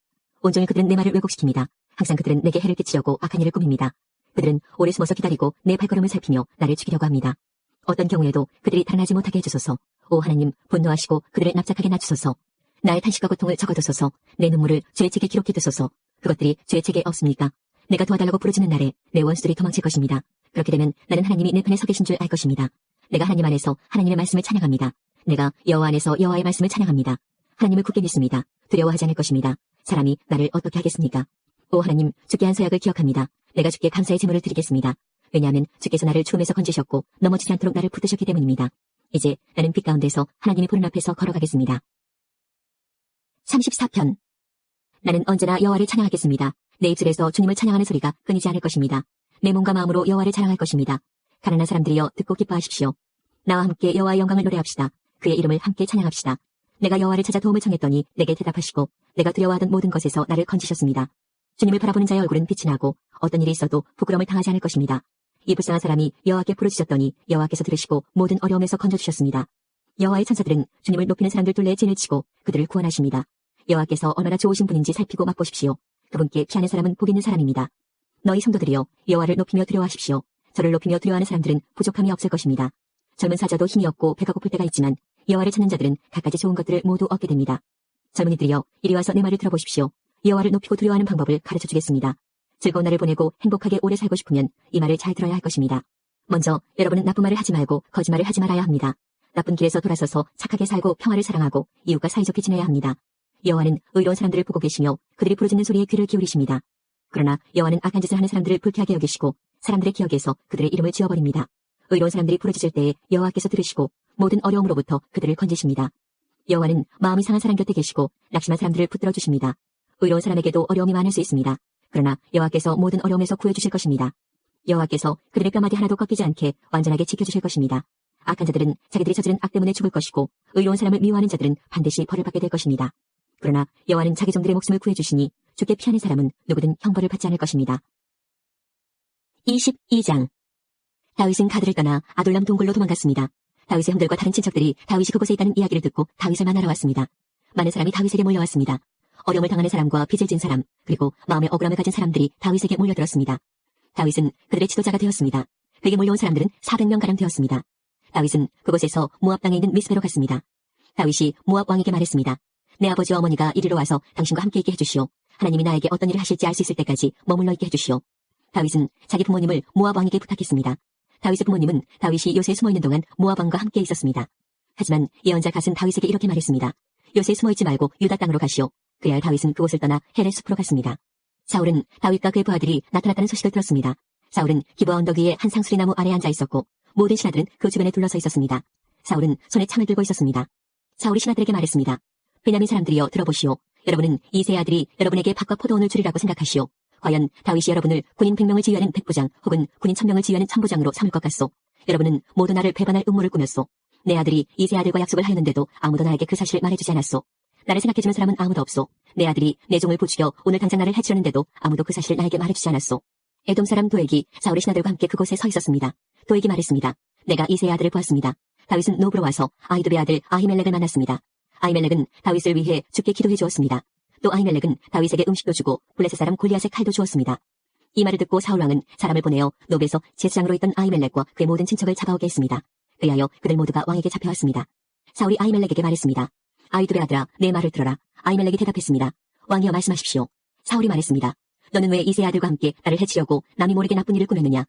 온종일 그들은 내 말을 왜곡시킵니다. 항상 그들은 내게 해를 끼치려고 악한 일을 꾸밉니다. 그들은 오래 숨어서 기다리고 내 발걸음을 살피며 나를 죽이려고 합니다. 어떤 경우에도 그들이 달아나지 못하게 해주소서. 오 하나님, 분노하시고 그들을 납작하게 낮추소서. 나의 탄식과 고통을 적어두소서. 내 눈물을 죄책에 기록해 두소서. 그것들이 죄의 책에 없습니까? 내가 도와달라고 부르짖는 날에 내 원수들이 도망칠 것입니다. 그렇게 되면 나는 하나님이 내 편에 서 계신 줄 알 것입니다. 내가 하나님 안에서 하나님의 말씀을 찬양합니다. 내가 여호와 안에서 여호와의 말씀을 찬양합니다. 하나님을 굳게 믿습니다. 두려워하지 않을 것입니다. 사람이 나를 어떻게 하겠습니까? 오 하나님, 주께 한 서약을 기억합니다. 내가 주께 감사의 제물을 드리겠습니다. 왜냐하면 주께서 나를 추움에서 건지셨고 넘어지지 않도록 나를 붙드셨기 때문입니다. 이제 나는 빛 가운데서 하나님의 보는 앞에서 걸어가겠습니다. 34편. 나는 언제나 여호와를 찬양하겠습니다. 내 입술에서 주님을 찬양하는 소리가 끊이지 않을 것입니다. 내 몸과 마음으로 여호와를 찬양할 것입니다. 가난한 사람들이여 듣고 기뻐하십시오. 나와 함께 여호와의 영광을 노래합시다. 그의 이름을 함께 찬양합시다. 내가 여호와를 찾아 도움을 청했더니 내게 대답하시고 내가 두려워하던 모든 것에서 나를 건지셨습니다. 주님을 바라보는 자의 얼굴은 빛이 나고 어떤 일이 있어도 부끄러움을 당하지 않을 것입니다. 이 불쌍한 사람이 여호와께 부르짖었더니 여호와께서 들으시고 모든 어려움에서 건져주셨습니다. 여호와의 천사들은 주님을 높이는 사람들 둘레에 진을 치고 그들을 구원하십니다. 여호와께서 얼마나 좋으신 분인지 살피고 맛보십시오. 그분께 피하는 사람은 복 있는 사람입니다. 너희 성도들이여 여호와를 높이며 두려워하십시오. 저를 높이며 두려워하는 사람들은 부족함이 없을 것입니다. 젊은 사자도 힘이 없고 배가 고플 때가 있지만 여호와를 찾는 자들은 갖가지 좋은 것들을 모두 얻게 됩니다. 젊은이들이여 이리 와서 내 말을 들어보십시오. 여호와를 높이고 두려워하는 방법을 가르쳐 주겠습니다. 즐거운 날을 보내고 행복하게 오래 살고 싶으면 이 말을 잘 들어야 할 것입니다. 먼저 여러분은 나쁜 말을 하지 말고 거짓말을 하지 말아야 합니다. 나쁜 길에서 돌아서서 착하게 살고 평화를 사랑하고 이웃과 사이좋게 지내야 합니다. 여호와는 의로운 사람들을 보고 계시며 그들이 부르짖는 소리에 귀를 기울이십니다. 그러나 여호와는 악한 짓을 하는 사람들을 불쾌하게 여기시고 사람들의 기억에서 그들의 이름을 지워버립니다. 의로운 사람들이 부르짖을 때에 여호와께서 들으시고 모든 어려움으로부터 그들을 건지십니다. 여호와는 마음이 상한 사람 곁에 계시고 낙심한 사람들을 붙들어 주십니다. 의로운 사람에게도 어려움이 많을 수 있습니다. 그러나 여호와께서 모든 어려움에서 구해주실 것입니다. 여호와께서 그들의 뼈마디 하나도 꺾이지 않게 완전하게 지켜주실 것입니다. 악한 자들은 자기들이 저지른 악 때문에 죽을 것이고 의로운 사람을 미워하는 자들은 반드시 벌을 받게 될 것입니다. 그러나 여호와는 자기 종들의 목숨을 구해주시니 주께 피하는 사람은 누구든 형벌을 받지 않을 것입니다. 22장. 다윗은 가드를 떠나 아둘람 동굴로 도망갔습니다. 다윗의 형들과 다른 친척들이 다윗이 그곳에 있다는 이야기를 듣고 다윗을 만나러 왔습니다. 많은 사람이 다윗에게 몰려왔습니다. 어려움을 당하는 사람과 빚을 진 사람, 그리고 마음의 억울함을 가진 사람들이 다윗에게 몰려들었습니다. 다윗은 그들의 지도자가 되었습니다. 그에게 몰려온 사람들은 400명가량 되었습니다. 다윗은 그곳에서 모압 땅에 있는 미스베로 갔습니다. 다윗이 모압 왕에게 말했습니다. 내 아버지와 어머니가 이리로 와서 당신과 함께 있게 해주시오. 하나님이 나에게 어떤 일을 하실지 알 수 있을 때까지 머물러 있게 해주시오. 다윗은 자기 부모님을 모압 왕에게 부탁했습니다. 다윗의 부모님은 다윗이 요새에 숨어있는 동안 모압 왕과 함께 있었습니다. 하지만 예언자 갓은 다윗에게 이렇게 말했습니다. 요새에 숨어있지 말고 유다 땅으로 가시오. 그래야 다윗은 그곳을 떠나 헬의 숲으로 갔습니다. 사울은 다윗과 그의 부하들이 나타났다는 소식을 들었습니다. 사울은 기브아 언덕 위에 한 상수리 나무 아래에 앉아 있었고 모든 신하들은 그 주변에 둘러서 있었습니다. 사울은 손에 창을 들고 있었습니다. 사울이 신하들에게 말했습니다. 베냐민 사람들이여 들어보시오. 여러분은 이 세 아들이 여러분에게 밭과 포도원을 주리라고 생각하시오. 과연 다윗이 여러분을 군인 100명을 지휘하는 백부장 혹은 군인 1000명을 지휘하는 천부장으로 삼을 것 같소. 여러분은 모두 나를 배반할 음모를 꾸몄소. 내 아들이 이 세 아들과 약속을 하였는데도 아무도 나에게 그 사실을 말해주지 않았소. 나를 생각해주는 사람은 아무도 없소. 내 아들이 내 종을 부추겨 오늘 당장 나를 해치려는데도 아무도 그 사실을 나에게 말해주지 않았소. 에돔 사람 도액이 사울의 신하들과 함께 그곳에 서 있었습니다. 도액이 말했습니다. 내가 이 세 아들을 보았습니다. 다윗은 노브로 와서 아히도베 아들 아히멜렉을 만났습니다. 아히멜렉은 다윗을 위해 주께 기도해 주었습니다. 또 아히멜렉은 다윗에게 음식도 주고 블레셋 사람 골리앗의 칼도 주었습니다. 이 말을 듣고 사울왕은 사람을 보내어 노브에서 제사장으로 있던 아히멜렉과 그의 모든 친척을 잡아오게 했습니다. 그리하여 그들 모두가 왕에게 잡혀왔습니다. 사울이 아히멜렉에게 말했습니다. 아히도베 아들아, 내 말을 들어라. 아히멜렉이 대답했습니다. 왕이여 말씀하십시오. 사울이 말했습니다. 너는 왜 이 세 아들과 함께 나를 해치려고 남이 모르게 나쁜 일을 꾸몄느냐?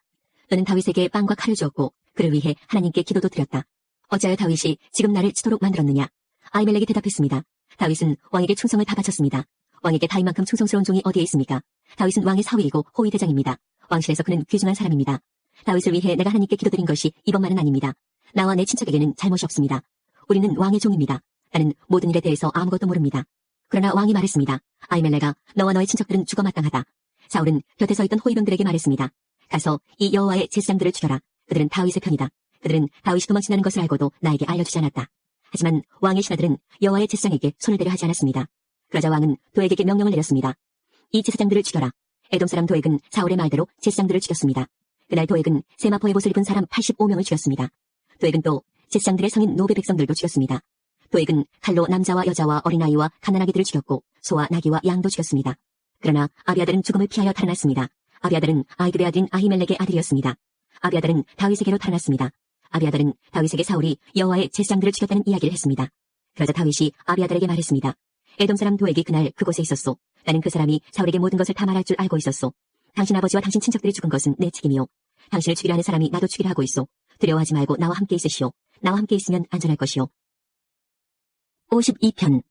너는 다윗에게 빵과 칼을 주었고 그를 위해 하나님께 기도도 드렸다. 어찌하여 다윗이 지금 나를 치도록 만들었느냐? 아히멜렉이 대답했습니다. 다윗은 왕에게 충성을 다 바쳤습니다. 왕에게 다윗만큼 충성스러운 종이 어디에 있습니까? 다윗은 왕의 사위이고 호위 대장입니다. 왕실에서 그는 귀중한 사람입니다. 다윗을 위해 내가 하나님께 기도드린 것이 이번만은 아닙니다. 나와 내 친척에게는 잘못이 없습니다. 우리는 왕의 종입니다. 나는 모든 일에 대해서 아무것도 모릅니다. 그러나 왕이 말했습니다. 아히멜렉아, 너와 너의 친척들은 죽어 마땅하다. 사울은 곁에 서 있던 호위병들에게 말했습니다. 가서 이 여호와의 제사장들을 죽여라. 그들은 다윗의 편이다. 그들은 다윗이 도망친다는 것을 알고도 나에게 알려주지 않았다. 하지만 왕의 신하들은 여호와의 제사장에게 손을 대려 하지 않았습니다. 그러자 왕은 도액에게 명령을 내렸습니다. 이 제사장들을 죽여라. 에돔 사람 도액은 사울의 말대로 제사장들을 죽였습니다. 그날 도액은 세마포의 옷을 입은 사람 85명을 죽였습니다. 도액은 또 제사장들의 성인 노베 백성들도 죽였습니다. 도액은 칼로 남자와 여자와 어린아이와 갓난아기들을 죽였고 소와 나귀와 양도 죽였습니다. 그러나 아비아달은 죽음을 피하여 달아났습니다. 아비아달은 아히도베 아들인 아히멜렉의 아들이었습니다. 아비아달은 다윗에게로 달아났습니다. 아비아달은 다윗에게 사울이 여호와의 제사장들을 죽였다는 이야기를 했습니다. 그러자 다윗이 아비아달에게 말했습니다. 에돔 사람 도액이 그날 그곳에 있었소. 나는 그 사람이 사울에게 모든 것을 다 말할 줄 알고 있었소. 당신 아버지와 당신 친척들이 죽은 것은 내 책임이요. 당신을 죽이려 하는 사람이 나도 죽이려 하고 있소. 두려워하지 말고 나와 함께 있으시오. 나와 함께 있으면 안전할 것이오. 52편.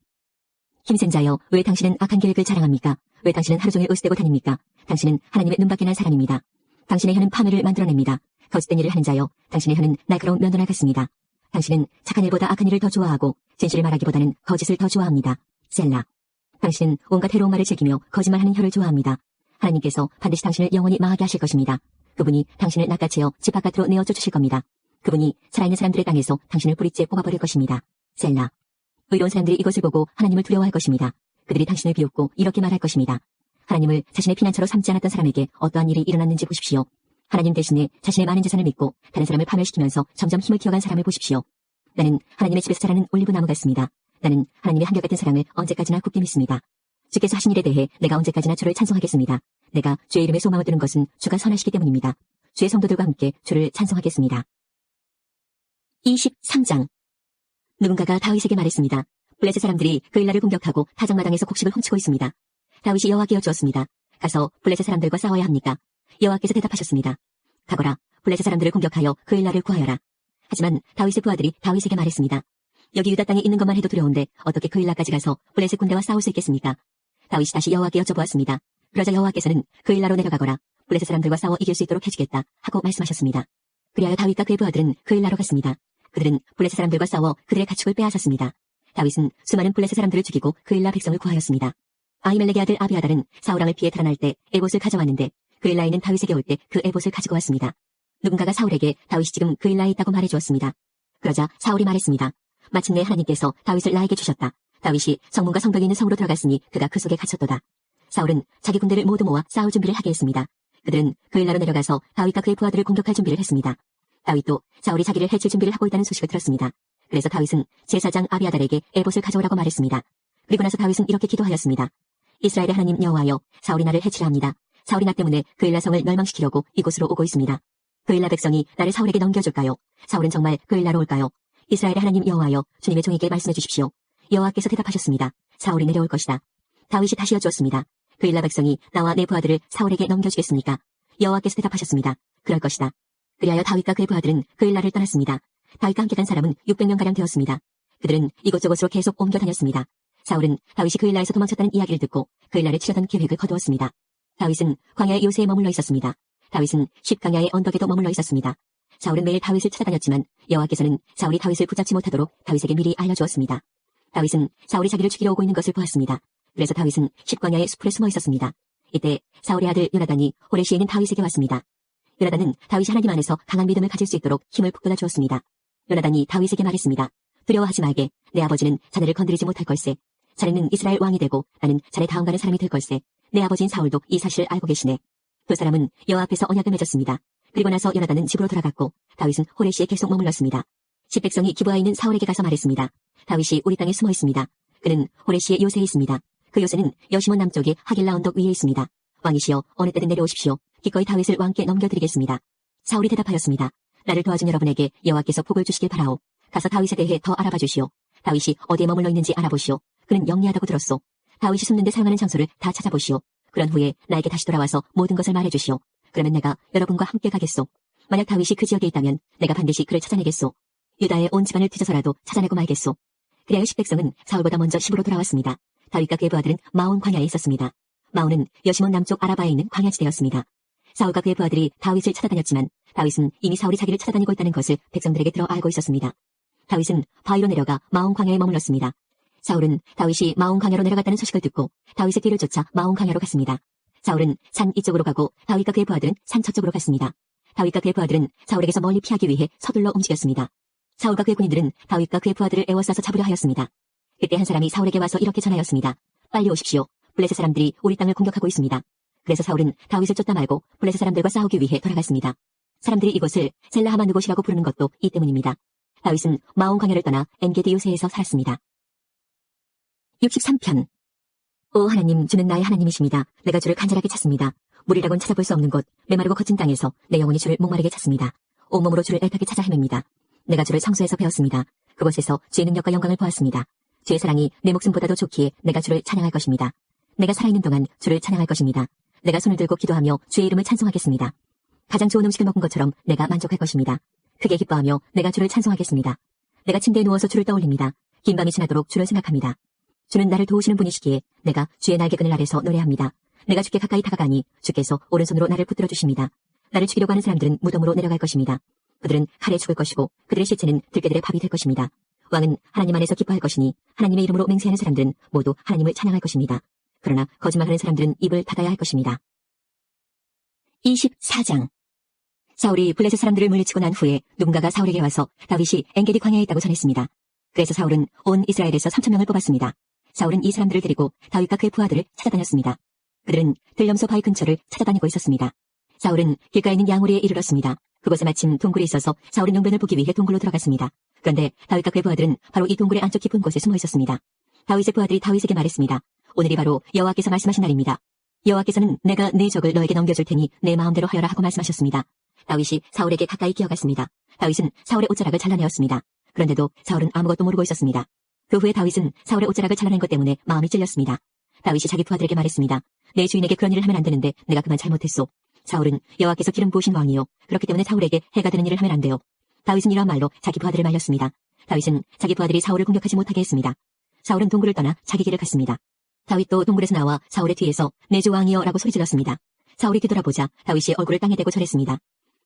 힘센 자여, 왜 당신은 악한 계획을 자랑합니까? 왜 당신은 하루 종일 으스대고 다닙니까? 당신은 하나님의 눈밖에 난 사람입니다. 당신의 혀는 파멸을 만들어냅니다. 거짓된 일을 하는 자여, 당신의 혀는 날카로운 면도날 같습니다. 당신은 착한 일보다 악한 일을 더 좋아하고 진실을 말하기보다는 거짓을 더 좋아합니다. 셀라. 당신은 온갖 해로운 말을 즐기며 거짓말하는 혀를 좋아합니다. 하나님께서 반드시 당신을 영원히 망하게 하실 것입니다. 그분이 당신을 낚아채어 집 바깥으로 내어 쫓으실 겁니다. 그분이 살아있는 사람들의 땅에서 당신을 뿌리째 뽑아버릴 것입니다. 셀라. 의로운 사람들이 이것을 보고 하나님을 두려워할 것입니다. 그들이 당신을 비웃고 이렇게 말할 것입니다. 하나님을 자신의 피난처로 삼지 않았던 사람에게 어떠한 일이 일어났는지 보십시오. 하나님 대신에 자신의 많은 재산을 믿고 다른 사람을 파멸시키면서 점점 힘을 키워간 사람을 보십시오. 나는 하나님의 집에서 자라는 올리브나무 같습니다. 나는 하나님의 한결같은 사랑을 언제까지나 굳게 믿습니다. 주께서 하신 일에 대해 내가 언제까지나 주를 찬송하겠습니다. 내가 주의 이름에 소망을 두는 것은 주가 선하시기 때문입니다. 주의 성도들과 함께 주를 찬송하겠습니다. 23장. 누군가가 다윗에게 말했습니다. 블레셋 사람들이 그일라를 공격하고 타작마당에서 곡식을 훔치고 있습니다. 다윗이 여호와께 여쭈었습니다. 가서 블레셋 사람들과 싸워야 합니까? 여호와께서 대답하셨습니다. 가거라. 블레셋 사람들을 공격하여 그일라를 구하여라. 하지만 다윗의 부하들이 다윗에게 말했습니다. 여기 유다 땅에 있는 것만 해도 두려운데 어떻게 그일라까지 가서 블레셋 군대와 싸울 수 있겠습니까? 다윗이 다시 여호와께 여쭤보았습니다. 그러자 여호와께서는 그일라로 내려가거라. 블레셋 사람들과 싸워 이길 수 있도록 해주겠다 하고 말씀하셨습니다. 그리하여 다윗과 그의 부하들은 그일라로 갔습니다. 그들은 블레셋 사람들과 싸워 그들의 가축을 빼앗았습니다. 다윗은 수많은 블레셋 사람들을 죽이고 그일라 백성을 구하였습니다. 아히멜렉의 아들 아비아달은 사울왕을 피해 탈환할 때 에봇을 가져왔는데 그일라에 있는 다윗에게 올 때 그 에봇을 가지고 왔습니다. 누군가가 사울에게 다윗이 지금 그일라에 있다고 말해주었습니다. 그러자 사울이 말했습니다. 마침내 하나님께서 다윗을 나에게 주셨다. 다윗이 성문과 성벽이 있는 성으로 들어갔으니 그가 그 속에 갇혔도다. 사울은 자기 군대를 모두 모아 싸울 준비를 하게 했습니다. 그들은 그일라로 내려가서 다윗과 그의 부하들을 공격할 준비를 했습니다. 다윗도 사울이 자기를 해칠 준비를 하고 있다는 소식을 들었습니다. 그래서 다윗은 제사장 아비아달에게 에봇을 가져오라고 말했습니다. 그리고 나서 다윗은 이렇게 기도하였습니다. 이스라엘의 하나님 여호와여, 사울이 나를 해치려 합니다. 사울이 나 때문에 그일라 성을 멸망시키려고 이곳으로 오고 있습니다. 그일라 백성이 나를 사울에게 넘겨줄까요? 사울은 정말 그일라로 올까요? 이스라엘의 하나님 여호와여, 주님의 종에게 말씀해 주십시오. 여호와께서 대답하셨습니다. 사울이 내려올 것이다. 다윗이 다시 여쭈었습니다. 그일라 백성이 나와 내 부하들을 사울에게 넘겨주겠습니까? 여호와께서 대답하셨습니다. 그럴 것이다. 그리하여 다윗과 그의 부하들은 그일라를 떠났습니다. 다윗과 함께 간 사람은 600명가량 되었습니다. 그들은 이곳저곳으로 계속 옮겨 다녔습니다. 사울은 다윗이 그일라에서 도망쳤다는 이야기를 듣고 그일라를 치려던 계획을 거두었습니다. 다윗은 광야의 요새에 머물러 있었습니다. 다윗은 십강야의 언덕에도 머물러 있었습니다. 사울은 매일 다윗을 찾아다녔지만 여호와께서는 사울이 다윗을 붙잡지 못하도록 다윗에게 미리 알려주었습니다. 다윗은 사울이 자기를 죽이려 오고 있는 것을 보았습니다. 그래서 다윗은 십광야의 숲에 숨어 있었습니다. 이때 사울의 아들 요나단이 호레시에 있는 다윗에게 왔습니다. 요나단은 다윗이 하나님 안에서 강한 믿음을 가질 수 있도록 힘을 북돋아 주었습니다. 요나단이 다윗에게 말했습니다. 두려워하지 말게. 내 아버지는 자네를 건드리지 못할 걸세. 자네는 이스라엘 왕이 되고 나는 자네 다음 가는 사람이 될 걸세. 내 아버지인 사울도 이 사실을 알고 계시네. 두 사람은 여호와 앞에서 언약을 맺었습니다. 그리고 나서 요나단은 집으로 돌아갔고 다윗은 호레시에 계속 머물렀습니다. 십백성이 기브아에 있는 사울에게 가서 말했습니다. 다윗이 우리 땅에 숨어 있습니다. 그는 호레시의 요새에 있습니다. 그 요새는 여시몬 남쪽의 하길라 언덕 위에 있습니다. 왕이시여, 어느 때든 내려오십시오. 기꺼이 다윗을 왕께 넘겨드리겠습니다. 사울이 대답하였습니다. 나를 도와준 여러분에게 여호와께서 복을 주시길 바라오. 가서 다윗에 대해 더 알아봐 주시오. 다윗이 어디에 머물러 있는지 알아보시오. 그는 영리하다고 들었소. 다윗이 숨는데 사용하는 장소를 다 찾아보시오. 그런 후에 나에게 다시 돌아와서 모든 것을 말해주시오. 그러면 내가 여러분과 함께 가겠소. 만약 다윗이 그 지역에 있다면 내가 반드시 그를 찾아내겠소. 유다의 온 집안을 뒤져서라도 찾아내고 말겠소. 그리하여 십백성은 사울보다 먼저 집으로 돌아왔습니다. 다윗과 그의 부하들은 마온 광야에 있었습니다. 마온은 여시몬 남쪽 아라바에 있는 광야지대였습니다. 사울과 그의 부하들이 다윗을 찾아다녔지만 다윗은 이미 사울이 자기를 찾아다니고 있다는 것을 백성들에게 들어 알고 있었습니다. 다윗은 바위로 내려가 마온 광야에 머물렀습니다. 사울은 다윗이 마온 광야로 내려갔다는 소식을 듣고 다윗의 뒤를 쫓아 마온 광야로 갔습니다. 사울은 산 이쪽으로 가고 다윗과 그의 부하들은 산 저쪽으로 갔습니다. 다윗과 그의 부하들은 사울에게서 멀리 피하기 위해 서둘러 움직였습니다. 사울과 그의 군인들은 다윗과 그의 부하들을 에워싸서 잡으려 하였습니다. 그때 한 사람이 사울에게 와서 이렇게 전하였습니다. 빨리 오십시오. 블레셋 사람들이 우리 땅을 공격하고 있습니다. 그래서 사울은 다윗을 쫓다 말고 블레셋 사람들과 싸우기 위해 돌아갔습니다. 사람들이 이곳을 셀라 하마누곳이라고 부르는 것도 이 때문입니다. 다윗은 마온 광야를 떠나 엔게디 요새에서 살았습니다. 63편. 오 하나님, 주는 나의 하나님이십니다. 내가 주를 간절하게 찾습니다. 물이라곤 찾아볼 수 없는 곳, 메마르고 거친 땅에서 내 영혼이 주를 목마르게 찾습니다. 온몸으로 주를 애타게 찾아 헤맵니다. 내가 주를 성소에서 배웠습니다. 그곳에서 주의 능력과 영광을 보았습니다. 주의 사랑이 내 목숨보다도 좋기에 내가 주를 찬양할 것입니다. 내가 살아있는 동안 주를 찬양할 것입니다. 내가 손을 들고 기도하며 주의 이름을 찬송하겠습니다. 가장 좋은 음식을 먹은 것처럼 내가 만족할 것입니다. 크게 기뻐하며 내가 주를 찬송하겠습니다. 내가 침대에 누워서 주를 떠올립니다. 긴 밤이 지나도록 주를 생각합니다. 주는 나를 도우시는 분이시기에 내가 주의 날개끈을 아래서 노래합니다. 내가 주께 가까이 다가가니 주께서 오른손으로 나를 붙들어 주십니다. 나를 죽이려고 하는 사람들은 무덤으로 내려갈 것입니다. 그들은 칼에 죽을 것이고 그들의 시체는 들깨들의 밥이 될 것입니다. 왕은 하나님 안에서 기뻐할 것이니 하나님의 이름으로 맹세하는 사람들은 모두 하나님을 찬양할 것입니다. 그러나 거짓말하는 사람들은 입을 닫아야 할 것입니다. 24장. 사울이 블레셋 사람들을 물리치고 난 후에 누군가가 사울에게 와서 다윗이 엔게디 광야에 있다고 전했습니다. 그래서 사울은 온 이스라엘에서 3,000명을 뽑았습니다. 사울은 이 사람들을 데리고 다윗과 그의 부하들을 찾아다녔습니다. 그들은 들염소 바위 근처를 찾아다니고 있었습니다. 사울은 길가에 있는 양우리에 이르렀습니다. 그곳에 마침 동굴이 있어서 사울은 용변을 보기 위해 동굴로 들어갔습니다. 그런데 다윗과 그의 부하들은 바로 이 동굴의 안쪽 깊은 곳에 숨어 있었습니다. 다윗의 부하들이 다윗에게 말했습니다. 오늘이 바로 여호와께서 말씀하신 날입니다. 여호와께서는 내가 네 적을 너에게 넘겨줄 테니 내 마음대로 하여라 하고 말씀하셨습니다. 다윗이 사울에게 가까이 기어갔습니다. 다윗은 사울의 옷자락을 잘라내었습니다. 그런데도 사울은 아무것도 모르고 있었습니다. 그 후에 다윗은 사울의 옷자락을 잘라낸 것 때문에 마음이 찔렸습니다. 다윗이 자기 부하들에게 말했습니다. 내 주인에게 그런 일을 하면 안 되는데 내가 그만 잘못했소. 사울은 여호와께서 기름 부으신 왕이요. 그렇기 때문에 사울에게 해가 되는 일을 하면 안 돼요. 다윗은 이러한 말로 자기 부하들을 말렸습니다. 다윗은 자기 부하들이 사울을 공격하지 못하게 했습니다. 사울은 동굴을 떠나 자기 길을 갔습니다. 다윗도 동굴에서 나와 사울의 뒤에서 내 주 왕이여 라고 소리질렀습니다. 사울이 뒤돌아보자 다윗이 얼굴을 땅에 대고 절했습니다.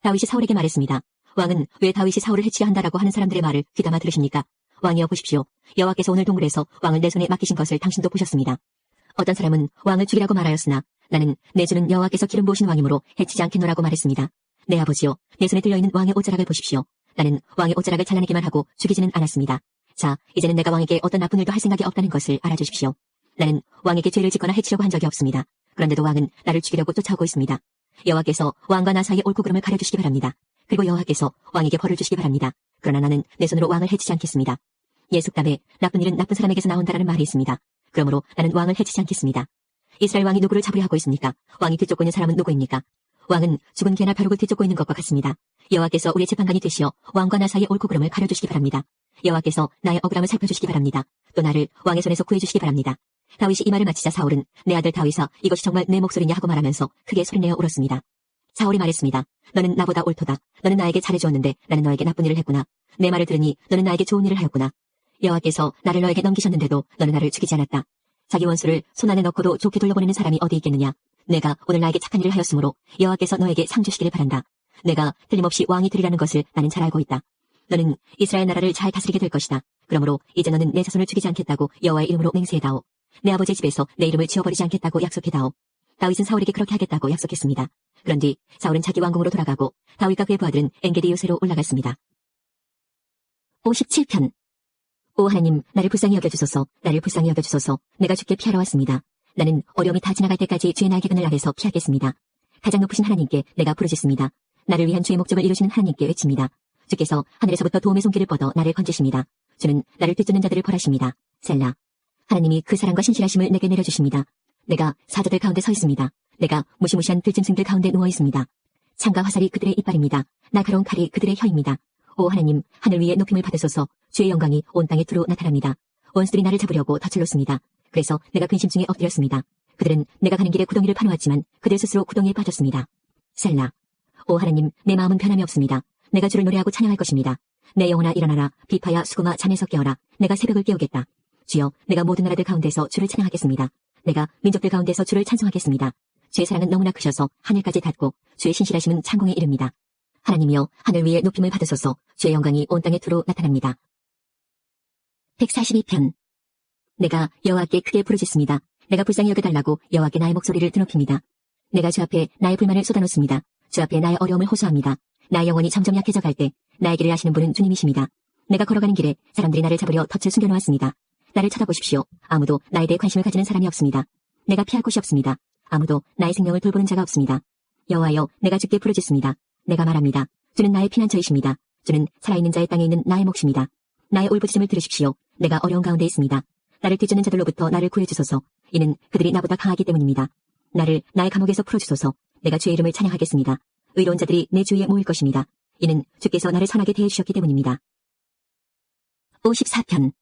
다윗이 사울에게 말했습니다. 왕은 왜 다윗이 사울을 해치려 한다라고 하는 사람들의 말을 귀담아 들으십니까? 왕이여 보십시오. 여호와께서 오늘 동굴에서 왕을 내 손에 맡기신 것을 당신도 보셨습니다. 어떤 사람은 왕을 죽이라고 말하였으나 나는 내 주는 여호와께서 기름 부으신 왕이므로 해치지 않겠노라고 말했습니다. 내 아버지여, 내 손에 들려있는 왕의 옷자락을 보십시오. 나는 왕의 옷자락을 잘라내기만 하고 죽이지는 않았습니다. 자, 이제는 내가 왕에게 어떤 나쁜 일도 할 생각이 없다는 것을 알아주십시오. 나는 왕에게 죄를 짓거나 해치려고 한 적이 없습니다. 그런데도 왕은 나를 죽이려고 쫓아오고 있습니다. 여호와께서 왕과 나 사이의 옳고 그름을 가려주시기 바랍니다. 그리고 여호와께서 왕에게 벌을 주시기 바랍니다. 그러나 나는 내 손으로 왕을 해치지 않겠습니다. 예숙담에 나쁜 일은 나쁜 사람에게서 나온다라는 말이 있습니다. 그러므로 나는 왕을 해치지 않겠습니다. 이스라엘 왕이 누구를 잡으려 하고 있습니까? 왕이 뒤쫓고 있는 사람은 누구입니까? 왕은 죽은 개나 벼룩을 뒤쫓고 있는 것과 같습니다. 여호와께서 우리의 재판관이 되시어 왕과 나 사이의 옳고 그름을 가려주시기 바랍니다. 여호와께서 나의 억울함을 살펴주시기 바랍니다. 또 나를 왕의 손에서 구해주시기 바랍니다. 다윗이 이 말을 마치자 사울은 내 아들 다윗아 이것이 정말 내 목소리냐 하고 말하면서 크게 소리내어 울었습니다. 사울이 말했습니다. 너는 나보다 옳도다. 너는 나에게 잘해주었는데 나는 너에게 나쁜 일을 했구나. 내 말을 들으니 너는 나에게 좋은 일을 하였구나. 여호와께서 나를 너에게 넘기셨는데도 너는 나를 죽이지 않았다. 자기 원수를 손안에 넣고도 좋게 돌려보내는 사람이 어디 있겠느냐. 내가 오늘 나에게 착한 일을 하였으므로 여호와께서 너에게 상 주시기를 바란다. 내가 틀림없이 왕이 되리라는 것을 나는 잘 알고 있다. 너는 이스라엘 나라를 잘 다스리게 될 것이다. 그러므로 이제 너는 내 자손을 죽이지 않겠다고 여호와의 이름으로 맹세해다오. 내 아버지의 집에서 내 이름을 지워버리지 않겠다고 약속해다오. 다윗은 사울에게 그렇게 하겠다고 약속했습니다. 그런 뒤 사울은 자기 왕궁으로 돌아가고 다윗과 그의 부하들은 엔게디 요새로 올라갔습니다. 57편. 오 하나님, 나를 불쌍히 여겨주소서. 나를 불쌍히 여겨주소서. 내가 주께 피하러 왔습니다. 나는 어려움이 다 지나갈 때까지 주의 날개근을 아래서 피하겠습니다. 가장 높으신 하나님께 내가 부르짖습니다. 나를 위한 주의 목적을 이루시는 하나님께 외칩니다. 주께서 하늘에서부터 도움의 손길을 뻗어 나를 건지십니다. 주는 나를 뒤쫓는 자들을 벌하십니다. 셀라. 하나님이 그 사랑과 신실하심을 내게 내려주십니다. 내가 사자들 가운데 서 있습니다. 내가 무시무시한 들짐승들 가운데 누워 있습니다. 창과 화살이 그들의 이빨입니다. 날카로운 칼이 그들의 혀입니다. 오 하나님, 하늘 위에 높임을 받으소서. 주의 영광이 온 땅에 두루 나타납니다. 원수들이 나를 잡으려고 덫을 놓습니다. 그래서 내가 근심 중에 엎드렸습니다. 그들은 내가 가는 길에 구덩이를 파놓았지만 그들 스스로 구덩이에 빠졌습니다. 셀라. 오 하나님, 내 마음은 변함이 없습니다. 내가 주를 노래하고 찬양할 것입니다. 내 영혼아 일어나라. 비파야 수금아 잠에서 깨어라. 내가 새벽을 깨우겠다. 주여, 내가 모든 나라들 가운데서 주를 찬양하겠습니다. 내가 민족들 가운데서 주를 찬송하겠습니다. 주의 사랑은 너무나 크셔서 하늘까지 닿고 주의 신실하심은 창공에 이릅니다. 하나님이여, 하늘 위에 높임을 받으소서. 주의 영광이 온 땅에 두루 나타납니다. 142편. 내가 여호와께 크게 부르짖습니다. 내가 불쌍히 여겨달라고 여호와께 나의 목소리를 드높입니다. 내가 주 앞에 나의 불만을 쏟아놓습니다. 주 앞에 나의 어려움을 호소합니다. 나의 영혼이 점점 약해져 갈 때 나의 길을 아시는 분은 주님이십니다. 내가 걸어가는 길에 사람들이 나를 잡으려 덫을 숨겨놓았습니다. 나를 쳐다보십시오. 아무도 나에 대해 관심을 가지는 사람이 없습니다. 내가 피할 곳이 없습니다. 아무도 나의 생명을 돌보는 자가 없습니다. 여호와여, 내가 주께 부르짖습니다. 내가 말합니다. 주는 나의 피난처이십니다. 주는 살아있는 자의 땅에 있는 나의 몫입니다. 나의 울부짖음을 들으십시오. 내가 어려운 가운데 있습니다. 나를 뒤쫓는 자들로부터 나를 구해주소서. 이는 그들이 나보다 강하기 때문입니다. 나를 나의 감옥에서 풀어주소서. 내가 주의 이름을 찬양하겠습니다. 의로운 자들이 내 주위에 모일 것입니다. 이는 주께서 나를 선하게 대해주셨기 때문입니다. 54편.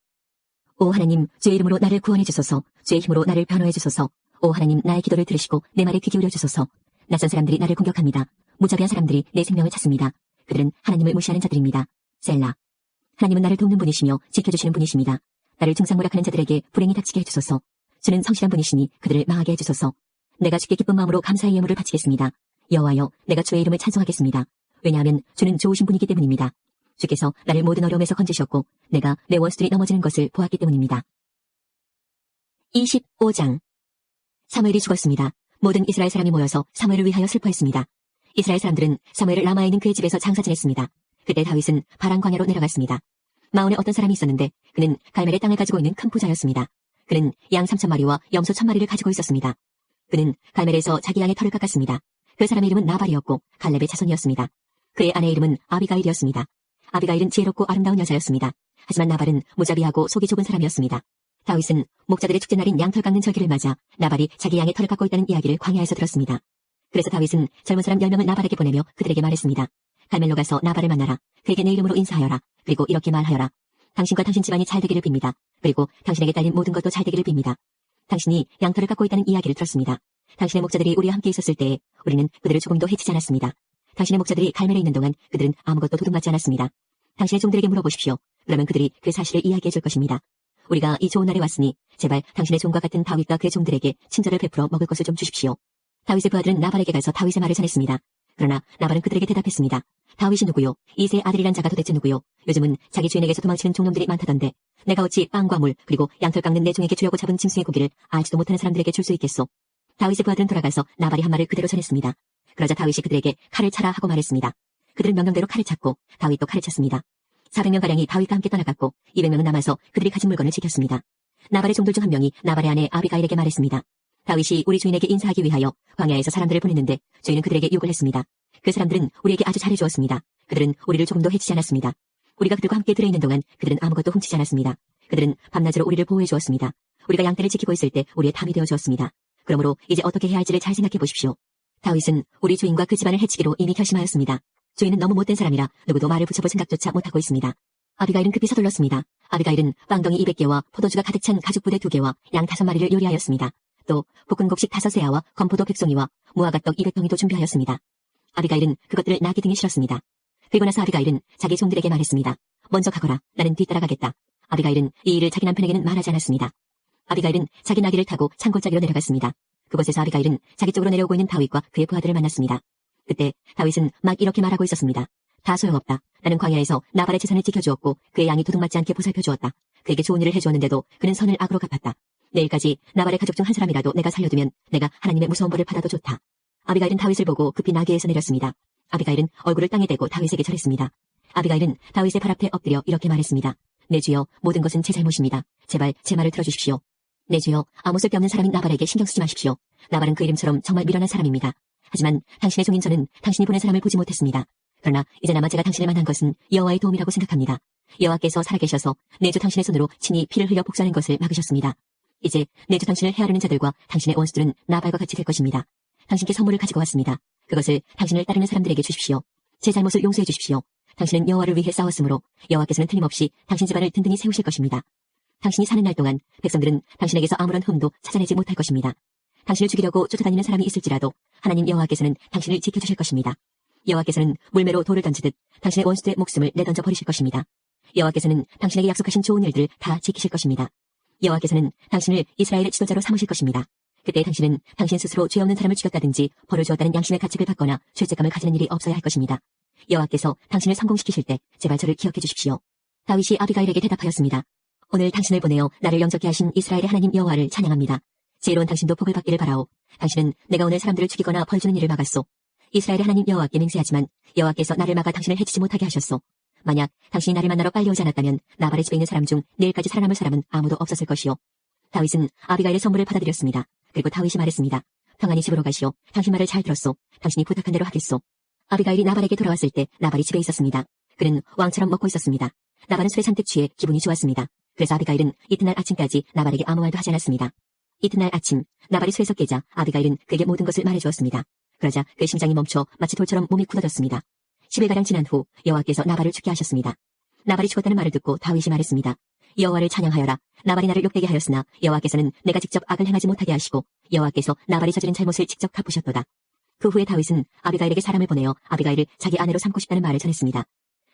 오 하나님, 주의 이름으로 나를 구원해 주소서. 주의 힘으로 나를 변호해 주소서. 오 하나님, 나의 기도를 들으시고 내 말에 귀 기울여 주소서. 낯선 사람들이 나를 공격합니다. 무자비한 사람들이 내 생명을 찾습니다. 그들은 하나님을 무시하는 자들입니다. 셀라. 하나님은 나를 돕는 분이시며 지켜주시는 분이십니다. 나를 증상무락하는 자들에게 불행이 닥치게 해주소서. 주는 성실한 분이시니 그들을 망하게 해주소서. 내가 주께 기쁜 마음으로 감사의 예물을 바치겠습니다. 여호와여, 내가 주의 이름을 찬송하겠습니다. 왜냐하면 주는 좋으신 분이기 때문입니다. 주께서 나를 모든 어려움에서 건지셨고 내가 내 원수들이 넘어지는 것을 보았기 때문입니다. 25장. 사무엘이 죽었습니다. 모든 이스라엘 사람이 모여서 사무엘을 위하여 슬퍼했습니다. 이스라엘 사람들은 사무엘을 라마에 있는 그의 집에서 장사 지냈습니다. 그때 다윗은 바란 광야로 내려갔습니다. 마온에 어떤 사람이 있었는데 그는 갈멜의 땅을 가지고 있는 큰 부자였습니다. 그는 양 3,000마리와 염소 1,000마리를 가지고 있었습니다. 그는 갈멜에서 자기 양의 털을 깎았습니다. 그 사람의 이름은 나발이었고 갈렙의 자손이었습니다. 그의 아내의 이름은 아비가일이었습니다. 아비가일은 지혜롭고 아름다운 여자였습니다. 하지만 나발은 무자비하고 속이 좁은 사람이었습니다. 다윗은 목자들의 축제날인 양털 깎는 절기를 맞아 나발이 자기 양의 털을 깎고 있다는 이야기를 광야에서 들었습니다. 그래서 다윗은 젊은 사람 10명을 나발에게 보내며 그들에게 말했습니다. 갈멜로 가서 나발을 만나라. 그에게 내 이름으로 인사하여라. 그리고 이렇게 말하여라. 당신과 당신 집안이 잘 되기를 빕니다. 그리고 당신에게 딸린 모든 것도 잘 되기를 빕니다. 당신이 양털을 깎고 있다는 이야기를 들었습니다. 당신의 목자들이 우리와 함께 있었을 때에 우리는 그들을 조금도 해치지 않았습니다. 당신의 목자들이 갈멜에 있는 동안 그들은 아무것도 도둑맞지 않았습니다. 당신의 종들에게 물어보십시오. 그러면 그들이 그 사실을 이야기해 줄 것입니다. 우리가 이 좋은 날에 왔으니 제발 당신의 종과 같은 다윗과 그의 종들에게 친절을 베풀어 먹을 것을 좀 주십시오. 다윗의 부하들은 나발에게 가서 다윗의 말을 전했습니다. 그러나 나발은 그들에게 대답했습니다. 다윗이 누구요? 이새의 아들이란 자가 도대체 누구요? 요즘은 자기 주인에게서 도망치는 종놈들이 많다던데 내가 어찌 빵과 물 그리고 양털 깎는 내 종에게 주려고 잡은 짐승의 고기를 알지도 못하는 사람들에게 줄 수 있겠소? 다윗의 부하들은 돌아가서 나발이 한 말을 그대로 전했습니다. 그러자 다윗이 그들에게 칼을 차라 하고 말했습니다. 그들은 명령대로 칼을 찼고 다윗도 칼을 찼습니다. 400명가량이 다윗과 함께 떠나갔고 200명은 남아서 그들이 가진 물건을 지켰습니다. 나발의 종들 중 한 명이 나발의 아내 아비가일에게 말했습니다. 다윗이 우리 주인에게 인사하기 위하여 광야에서 사람들을 보냈는데 저희는 그들에게 욕을 했습니다. 그 사람들은 우리에게 아주 잘해주었습니다. 그들은 우리를 조금도 해치지 않았습니다. 우리가 그들과 함께 들어있는 동안 그들은 아무것도 훔치지 않았습니다. 그들은 밤낮으로 우리를 보호해 주었습니다. 우리가 양떼를 지키고 있을 때 우리의 담이 되어 주었습니다. 그러므로 이제 어떻게 해야 할지를 잘 생각해 보십시오. 다윗은 우리 주인과 그 집안을 해치기로 이미 결심하였습니다. 주인은 너무 못된 사람이라 누구도 말을 붙여볼 생각조차 못하고 있습니다. 아비가일은 급히 서둘렀습니다. 아비가일은 빵덩이 200개와 포도주가 가득 찬 가죽 부대 2개와 양 5마리를 요리하였습니다. 또 볶은 곡식 5세아와 건포도 100송이와 무화과떡 200병이도 준비하였습니다. 아비가일은 그것들을 나귀 등에 실었습니다. 그리고 나서 아비가일은 자기 종들에게 말했습니다. 먼저 가거라. 나는 뒤따라가겠다. 아비가일은 이 일을 자기 남편에게는 말하지 않았습니다. 아비가일은 자기 나귀를 타고 산골짜기로 내려갔습니다. 그곳에서 아비가일은 자기 쪽으로 내려오고 있는 다윗과 그의 부하들을 만났습니다. 그때 다윗은 막 이렇게 말하고 있었습니다. 다 소용없다. 나는 광야에서 나발의 재산을 지켜주었고 그의 양이 도둑맞지 않게 보살펴주었다. 그에게 좋은 일을 해주었는데도 그는 선을 악으로 갚았다. 내일까지 나발의 가족 중 한 사람이라도 내가 살려두면 내가 하나님의 무서운 벌을 받아도 좋다. 아비가일은 다윗을 보고 급히 나귀에서 내렸습니다. 아비가일은 얼굴을 땅에 대고 다윗에게 절했습니다. 아비가일은 다윗의 발 앞에 엎드려 이렇게 말했습니다. 내 주여, 모든 것은 제 잘못입니다. 제발 제 말을 들어주십시오. 내 주여, 아무 쓸데없는 사람인 나발에게 신경 쓰지 마십시오. 나발은 그 이름처럼 정말 미련한 사람입니다. 하지만 당신의 종인 저는 당신이 보낸 사람을 보지 못했습니다. 그러나 이제나마 제가 당신을 만난 것은 여호와의 도움이라고 생각합니다. 여호와께서 살아계셔서 내주 당신의 손으로 친히 피를 흘려 복수하는 것을 막으셨습니다. 이제 내주 당신을 헤아르는 자들과 당신의 원수들은 나발과 같이 될 것입니다. 당신께 선물을 가지고 왔습니다. 그것을 당신을 따르는 사람들에게 주십시오. 제 잘못을 용서해 주십시오. 당신은 여호와를 위해 싸웠으므로 여호와께서는 틀림없이 당신 집안을 든든히 세우실 것입니다. 당신이 사는 날 동안 백성들은 당신에게서 아무런 흠도 찾아내지 못할 것입니다. 당신을 죽이려고 쫓아다니는 사람이 있을지라도 하나님 여호와께서는 당신을 지켜주실 것입니다. 여호와께서는 물매로 돌을 던지듯 당신의 원수들의 목숨을 내던져 버리실 것입니다. 여호와께서는 당신에게 약속하신 좋은 일들을 다 지키실 것입니다. 여호와께서는 당신을 이스라엘의 지도자로 삼으실 것입니다. 그때 당신은 당신 스스로 죄 없는 사람을 죽였다든지 벌을 주었다는 양심의 가책을 받거나 죄책감을 가지는 일이 없어야 할 것입니다. 여호와께서 당신을 성공시키실 때 제발 저를 기억해 주십시오. 다윗이 아비가일에게 대답하였습니다. 오늘 당신을 보내어 나를 영접케 하신 이스라엘의 하나님 여호와를 찬양합니다. 지혜로운 당신도 복을 받기를 바라오. 당신은 내가 오늘 사람들을 죽이거나 벌 주는 일을 막았소. 이스라엘의 하나님 여호와께 맹세하지만 여호와께서 나를 막아 당신을 해치지 못하게 하셨소. 만약 당신이 나를 만나러 빨리 오지 않았다면 나발의 집에 있는 사람 중 내일까지 살아남을 사람은 아무도 없었을 것이요. 다윗은 아비가일의 선물을 받아들였습니다. 그리고 다윗이 말했습니다. 평안히 집으로 가시오. 당신 말을 잘 들었소. 당신이 부탁한 대로 하겠소. 아비가일이 나발에게 돌아왔을 때 나발이 집에 있었습니다. 그는 왕처럼 먹고 있었습니다. 나발은 술에 잔뜩 취해 기분이 좋았습니다. 그래서 아비가일은 이튿날 아침까지 나발에게 아무 말도 하지 않았습니다. 이튿날 아침 나발이 술에서 깨자 아비가일은 그에게 모든 것을 말해주었습니다. 그러자 그의 심장이 멈춰 마치 돌처럼 몸이 굳어졌습니다. 10일가량 지난 후 여호와께서 나발을 죽게 하셨습니다. 나발이 죽었다는 말을 듣고 다윗이 말했습니다. 여호와를 찬양하여라. 나발이 나를 욕되게 하였으나 여호와께서는 내가 직접 악을 행하지 못하게 하시고 여호와께서 나발이 저지른 잘못을 직접 갚으셨도다. 그 후에 다윗은 아비가일에게 사람을 보내어 아비가일을 자기 아내로 삼고 싶다는 말을 전했습니다.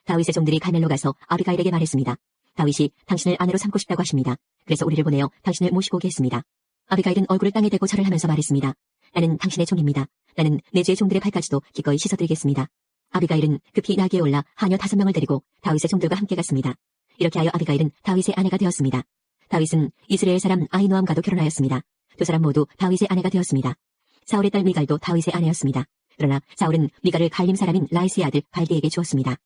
다윗의 종들이 갈멜로 가서 아비가일에게 말했습니다. 다윗이 당신을 아내로 삼고 싶다고 하십니다. 그래서 우리를 보내어 당신을 모시고 오게 했습니다. 아비가일은 얼굴을 땅에 대고 절을 하면서 말했습니다. 나는 당신의 종입니다. 나는 내 주의 종들의 발까지도 기꺼이 씻어드리겠습니다. 아비가일은 급히 나귀에 올라 하녀 5명을 데리고 다윗의 종들과 함께 갔습니다. 이렇게 하여 아비가일은 다윗의 아내가 되었습니다. 다윗은 이스라엘 사람 아히노암과도 결혼하였습니다. 두 사람 모두 다윗의 아내가 되었습니다. 사울의 딸 미갈도 다윗의 아내였습니다. 그러나 사울은 미갈을 갈림 사람인 라이스의 아들 발디에게 주었습니다.